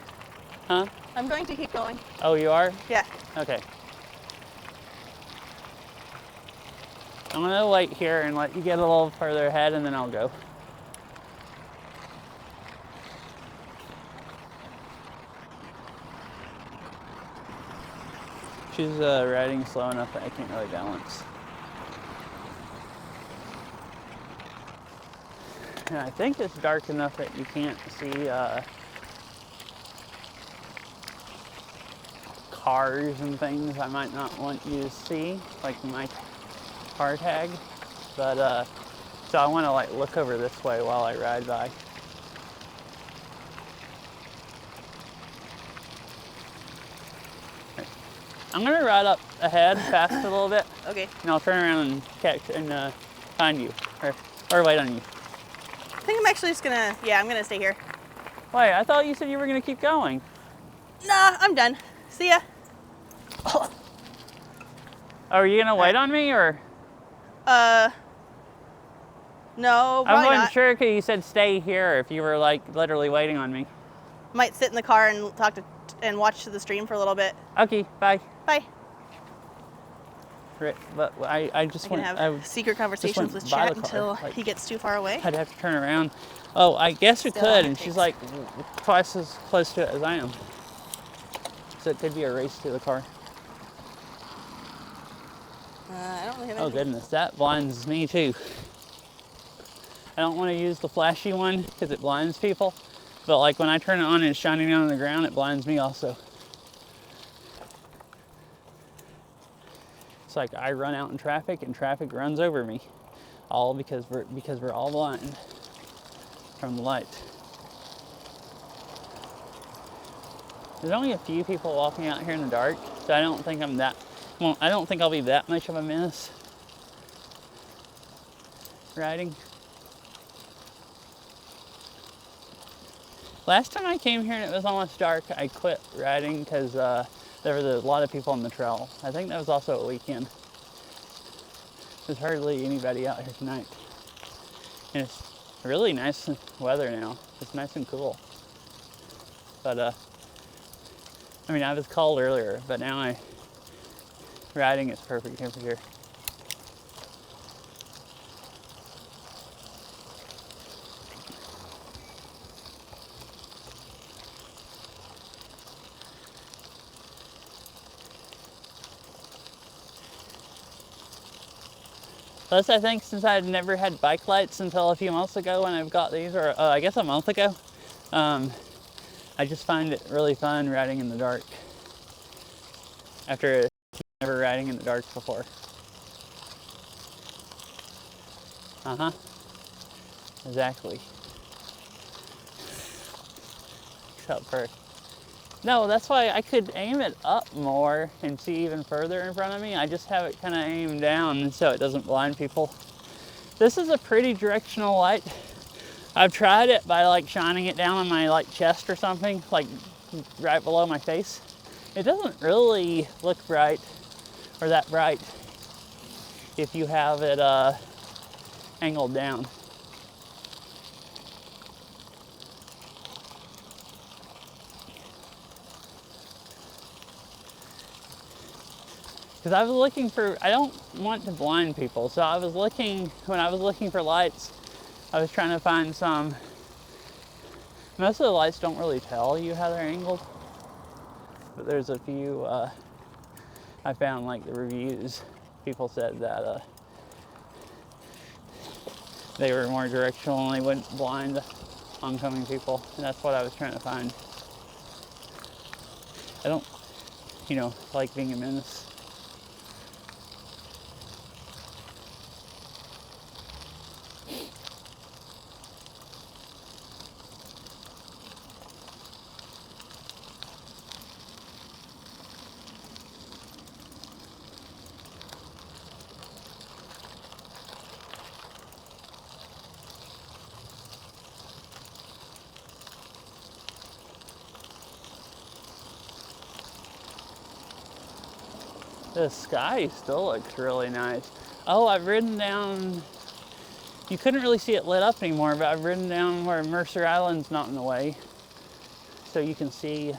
Huh? I'm going to keep going. Oh, you are? Yeah. Okay. I'm gonna wait here and let you get a little further ahead, and then I'll go. She's riding slow enough that I can't really balance. And I think it's dark enough that you can't see cars and things I might not want you to see, like my car tag. But so I want to like look over this way while I ride by. I'm gonna ride up ahead fast a little bit, Okay. and I'll turn around and catch and find you, or wait on you. I think I'm actually just gonna, yeah, I'm gonna stay here. Wait, I thought you said you were gonna keep going. Nah, I'm done. See ya. Oh, are you gonna wait on me, or? No, I probably wasn't not. sure because you said stay here if you were like literally waiting on me. Might sit in the car and talk to and watch the stream for a little bit. Okay, bye. Bye. Right, but I just I can went. have secret conversations with by Chat the car, until like- he gets too far away. I'd have to turn around. Oh, I guess we Still could, on and it she's takes. like twice as close to it as I am. So it could be a race to the car. I don't really have Oh anything. goodness, that blinds me too. I don't want to use the flashy one because it blinds people, but like when I turn it on and it's shining down on the ground, it blinds me also. It's like I run out in traffic and traffic runs over me, all because we're all blind from the light. There's only a few people walking out here in the dark, so I don't think I don't think I'll be that much of a menace riding. Last time I came here and it was almost dark, I quit riding because there was a lot of people on the trail. I think that was also a weekend. There's hardly anybody out here tonight. And it's really nice weather now. It's nice and cool. But I mean, I was cold earlier, but now riding is perfect temperature. Plus, I think since I'd never had bike lights until a few months ago when I've got these, or I guess a month ago, I just find it really fun riding in the dark after never riding in the dark before. Uh-huh. Exactly. Except for... No, that's why I could aim it up more and see even further in front of me. I just have it kind of aimed down so it doesn't blind people. This is a pretty directional light. I've tried it by like shining it down on my like chest or something, like right below my face. It doesn't really look bright or that bright if you have it angled down. Because I was looking for, I don't want to blind people, so I was looking, when I was looking for lights, I was trying to find some, most of the lights don't really tell you how they're angled, but there's a few, I found like the reviews, people said that they were more directional and they wouldn't blind oncoming people, and that's what I was trying to find. I don't, like being a menace. The sky still looks really nice. Oh, I've ridden down, you couldn't really see it lit up anymore, but I've ridden down where Mercer Island's not in the way. So you can see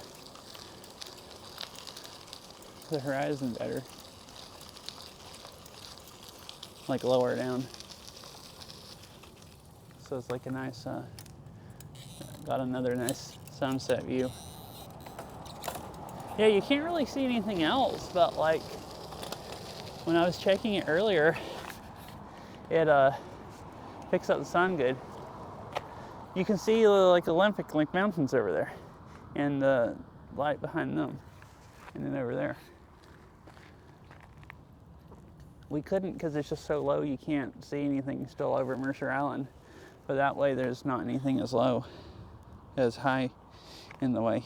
the horizon better. Like lower down. So it's like a nice, got another nice sunset view. Yeah, you can't really see anything else, but like when I was checking it earlier, it picks up the sun good. You can see like Olympic Lake Mountains over there and the light behind them, and then over there. We couldn't because it's just so low you can't see anything still over Mercer Island, but that way there's not anything as low, as high in the way.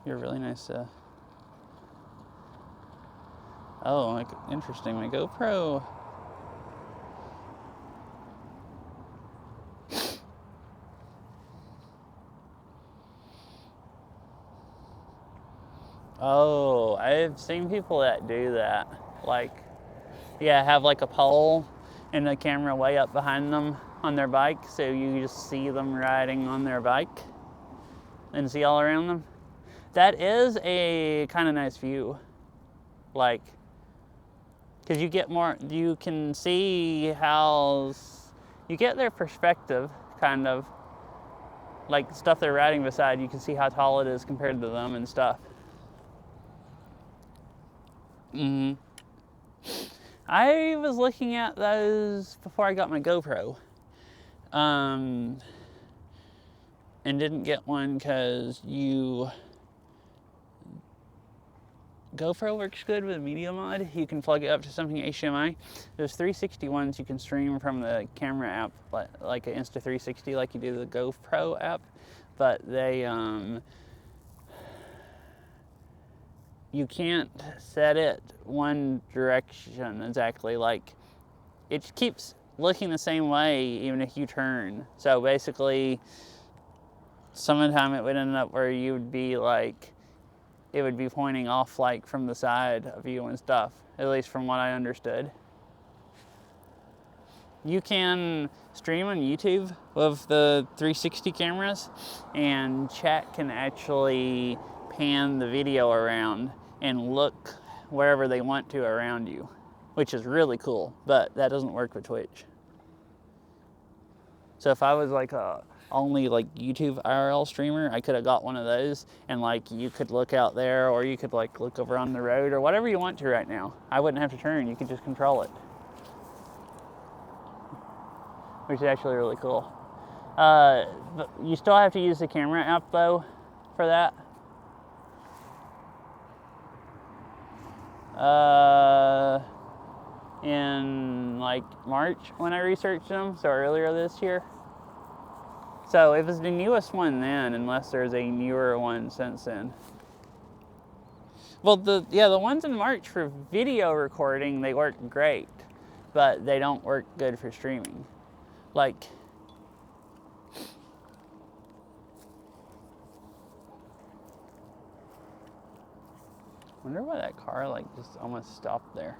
You're really nice. Oh, interesting. My GoPro. Oh, I've seen people that do that. Like, yeah, have like a pole and the camera way up behind them on their bike, so you just see them riding on their bike and see all around them. That is a kind of nice view. Like, because you get more, you can see how, you get their perspective, kind of. Like, stuff they're riding beside, you can see how tall it is compared to them and stuff. I was looking at those before I got my GoPro. And didn't get one because GoPro works good with Media Mod. You can plug it up to something HDMI. Those 360 ones you can stream from the camera app, like an Insta360, like you do the GoPro app. But they, you can't set it one direction exactly. Like, it keeps looking the same way even if you turn. So basically, some of the time it would end up where you would be like, it would be pointing off like from the side of you and stuff, at least from what I understood. You can stream on YouTube with the 360 cameras, and chat can actually pan the video around and look wherever they want to around you, which is really cool, but that doesn't work with Twitch. So if I was like a only like YouTube IRL streamer, I could have got one of those, and like you could look out there, or you could like look over on the road, or whatever you want to right now. I wouldn't have to turn, you could just control it, which is actually really cool. But you still have to use the camera app though for that. In like March when I researched them, so earlier this year. So it was the newest one then, unless there's a newer one since then. Well, the ones in March for video recording, they work great, but they don't work good for streaming. Like, wonder why that car like just almost stopped there.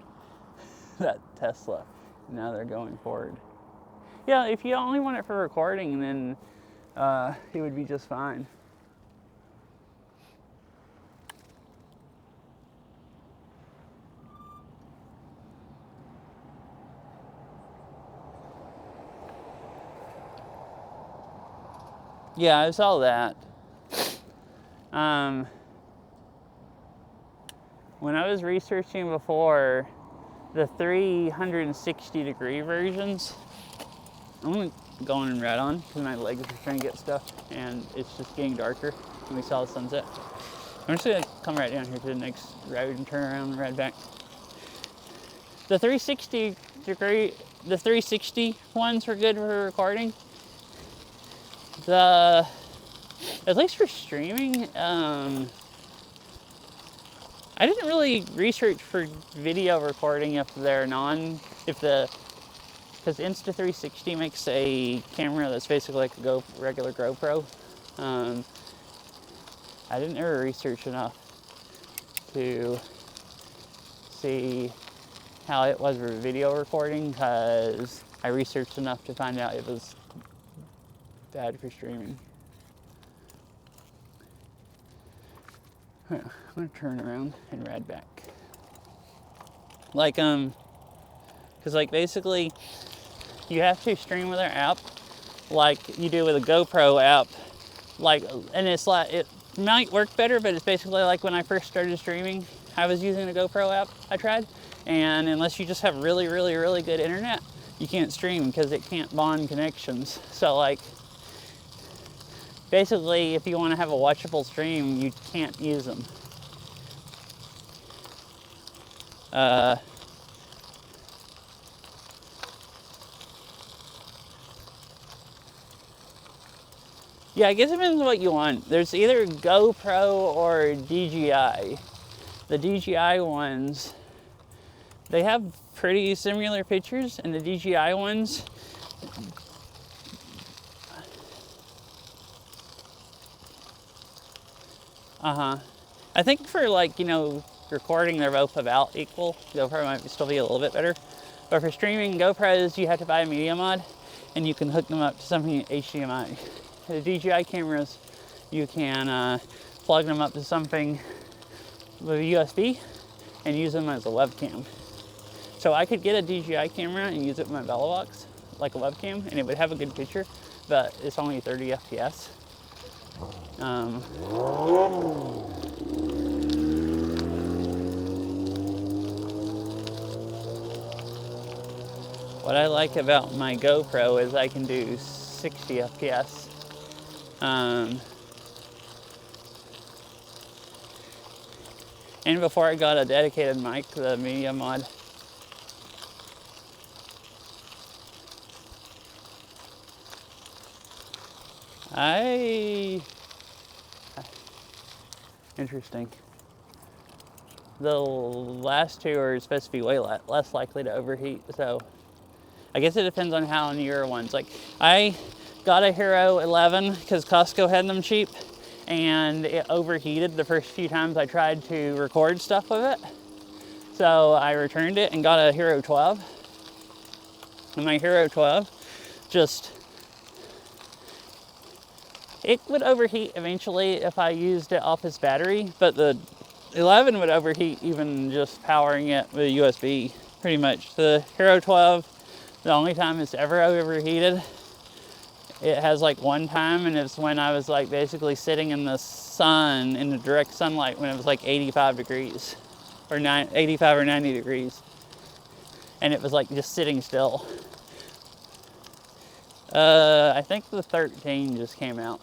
That Tesla. Now they're going forward. Yeah, if you only want it for recording, then it would be just fine. Yeah, I saw that. When I was researching before, the 360-degree versions, I'm gonna go on and ride on because my legs are trying to get stuff and it's just getting darker and we saw the sunset. I'm just gonna come right down here to the next road and turn around and ride back. The 360 ones were good for recording. At least for streaming, I didn't really research for video recording because Insta360 makes a camera that's basically like a regular GoPro. I didn't ever research enough to see how it was for video recording because I researched enough to find out it was bad for streaming. I'm gonna turn around and ride back. Like, because like basically you have to stream with our app like you do with a GoPro app. Like, and it's like, it might work better, but it's basically like when I first started streaming, I was using the GoPro app I tried, and unless you just have really, really, really good internet, you can't stream because it can't bond connections. So like, basically, if you want to have a watchable stream, you can't use them. Yeah, I guess it depends on what you want. There's either GoPro or DJI. The DJI ones, they have pretty similar pictures, and the DJI ones, I think for like, recording, they're both about equal. GoPro might still be a little bit better. But for streaming GoPros, you have to buy a media mod, and you can hook them up to something HDMI. The DJI cameras, you can plug them up to something with a USB and use them as a webcam. So I could get a DJI camera and use it in my Bella Box, like a webcam, and it would have a good picture, but it's only 30 FPS. What I like about my GoPro is I can do 60 FPS. And before I got a dedicated mic, the media mod, interesting. The last two are supposed to be way less likely to overheat, so I guess it depends on how newer ones. Like, I got a Hero 11 because Costco had them cheap, and it overheated the first few times I tried to record stuff with it. So I returned it and got a Hero 12. And my Hero 12 it would overheat eventually if I used it off its battery, but the 11 would overheat even just powering it with a USB, pretty much. The Hero 12, the only time it's ever overheated, it has like one time, and it's when I was like basically sitting in the sun, in the direct sunlight, when it was like 85 degrees, or 85 or 90 degrees. And it was like just sitting still. I think the 13 just came out.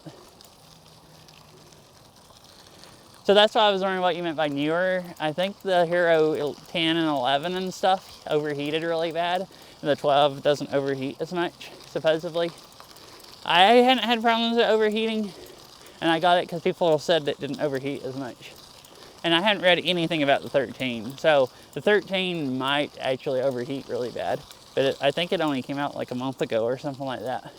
So that's why I was wondering what you meant by newer. I think the Hero 10 and 11 and stuff overheated really bad. And the 12 doesn't overheat as much, supposedly. I hadn't had problems with overheating, and I got it because people said it didn't overheat as much. And I hadn't read anything about the 13. So the 13 might actually overheat really bad. But I think it only came out like a month ago or something like that.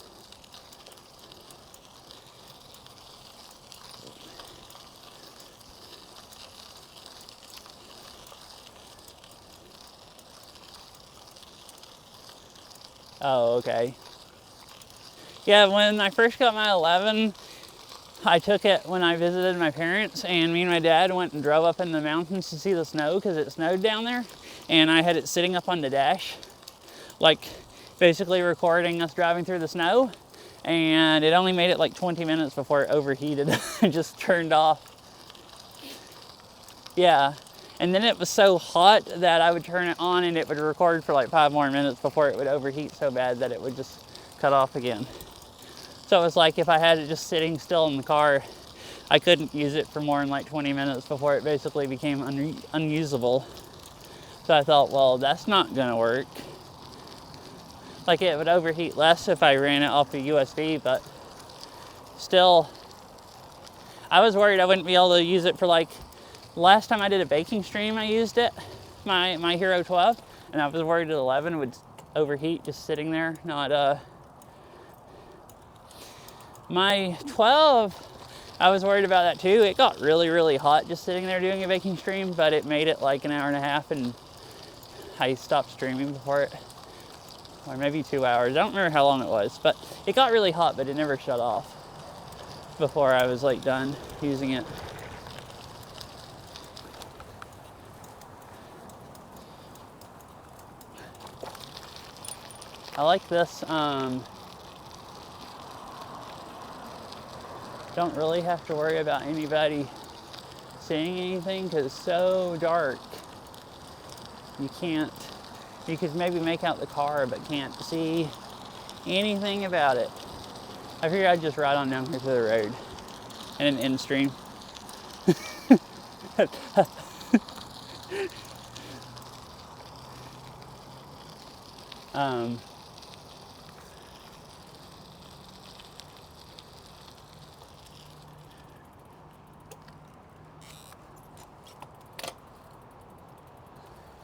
Oh, okay. Yeah, when I first got my 11, I took it when I visited my parents, and me and my dad went and drove up in the mountains to see the snow because it snowed down there. And I had it sitting up on the dash, like basically recording us driving through the snow. And it only made it like 20 minutes before it overheated and just turned off. Yeah. And then it was so hot that I would turn it on and it would record for like 5 more minutes before it would overheat so bad that it would just cut off again. So it was like if I had it just sitting still in the car, I couldn't use it for more than like 20 minutes before it basically became unusable. So I thought, well, that's not gonna work. Like, it would overheat less if I ran it off the USB, but still, I was worried I wouldn't be able to use it for like, last time I did a baking stream, I used it, my Hero 12, and I was worried the 11 would overheat just sitting there, not, my 12, I was worried about that too. It got really, really hot just sitting there doing a baking stream, but it made it like an hour and a half, and I stopped streaming before it. Or maybe 2 hours. I don't remember how long it was, but it got really hot, but it never shut off before I was like done using it. I like this. Don't really have to worry about anybody seeing anything because it's so dark. You could maybe make out the car, but can't see anything about it. I figured I'd just ride on down here to the road and end stream.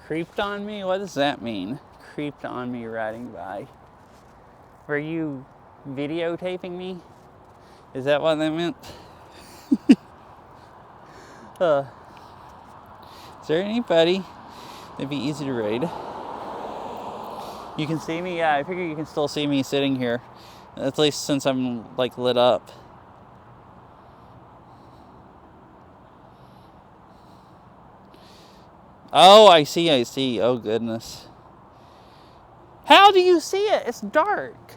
Creeped on me? What does that mean? Creeped on me riding by. Were you videotaping me? Is that what that meant? Is there anybody that'd be easy to raid? You can see me? Yeah, I figure you can still see me sitting here. At least since I'm like lit up. Oh, I see. Oh, goodness. How do you see it? It's dark.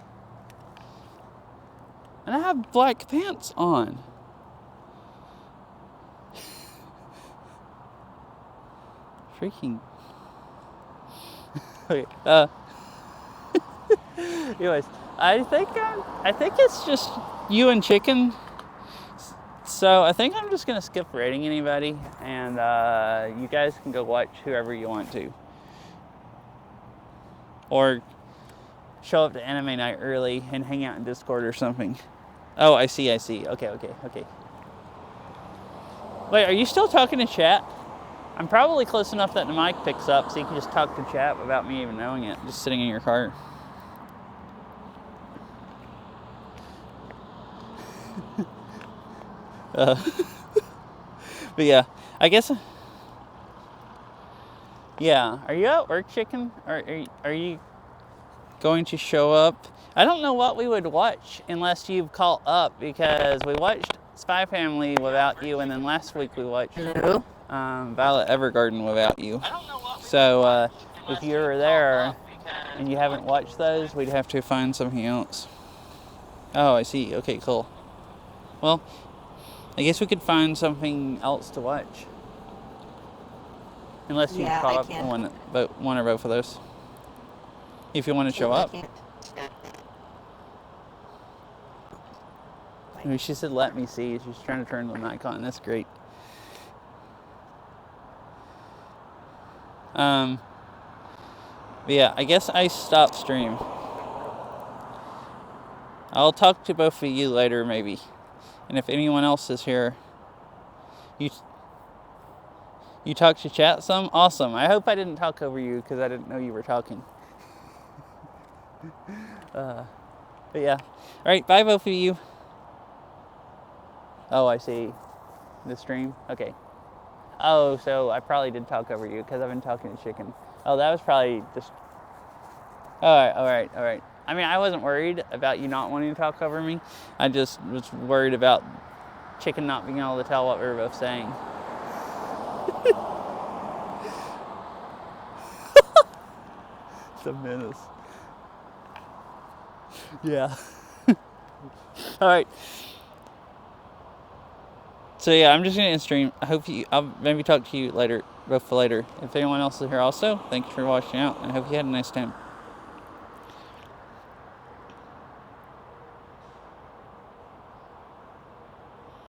And I have black pants on. Freaking. Okay, anyways, I think it's just you and Chicken. So I think I'm just gonna skip rating anybody, and you guys can go watch whoever you want to, or show up to anime night early and hang out in Discord or something. Oh, I see. Okay. Wait, are you still talking to chat? I'm probably close enough that the mic picks up, so you can just talk to chat without me even knowing it, just sitting in your car. But yeah, I guess. Yeah, are you at work, Chicken? Or are you going to show up? I don't know what we would watch unless you've called up, because we watched Spy Family without you, and then last week we watched Violet Evergarden without you. So if you were there and you haven't watched those, we'd have to find something else. Oh, I see. Okay, cool. Well, I guess we could find something else to watch. Unless you caught up on one or both of those. If you want to show up. She said, let me see. She's trying to turn the mic on. That's great. But yeah, I guess I stopped stream. I'll talk to both of you later, maybe. And if anyone else is here, you talk to chat some? Awesome. I hope I didn't talk over you, because I didn't know you were talking. But yeah. Alright, bye both of you. Oh, I see. The stream? Okay. Oh, so I probably did talk over you, because I've been talking to Chicken. Oh, that was probably just... Alright. I mean, I wasn't worried about you not wanting to talk over me. I just was worried about Chicken not being able to tell what we were both saying. It's a menace. Yeah. Alright. So yeah, I'm just gonna end stream. I'll maybe talk to you later, both later. If anyone else is here also, thanks for watching out, and I hope you had a nice time.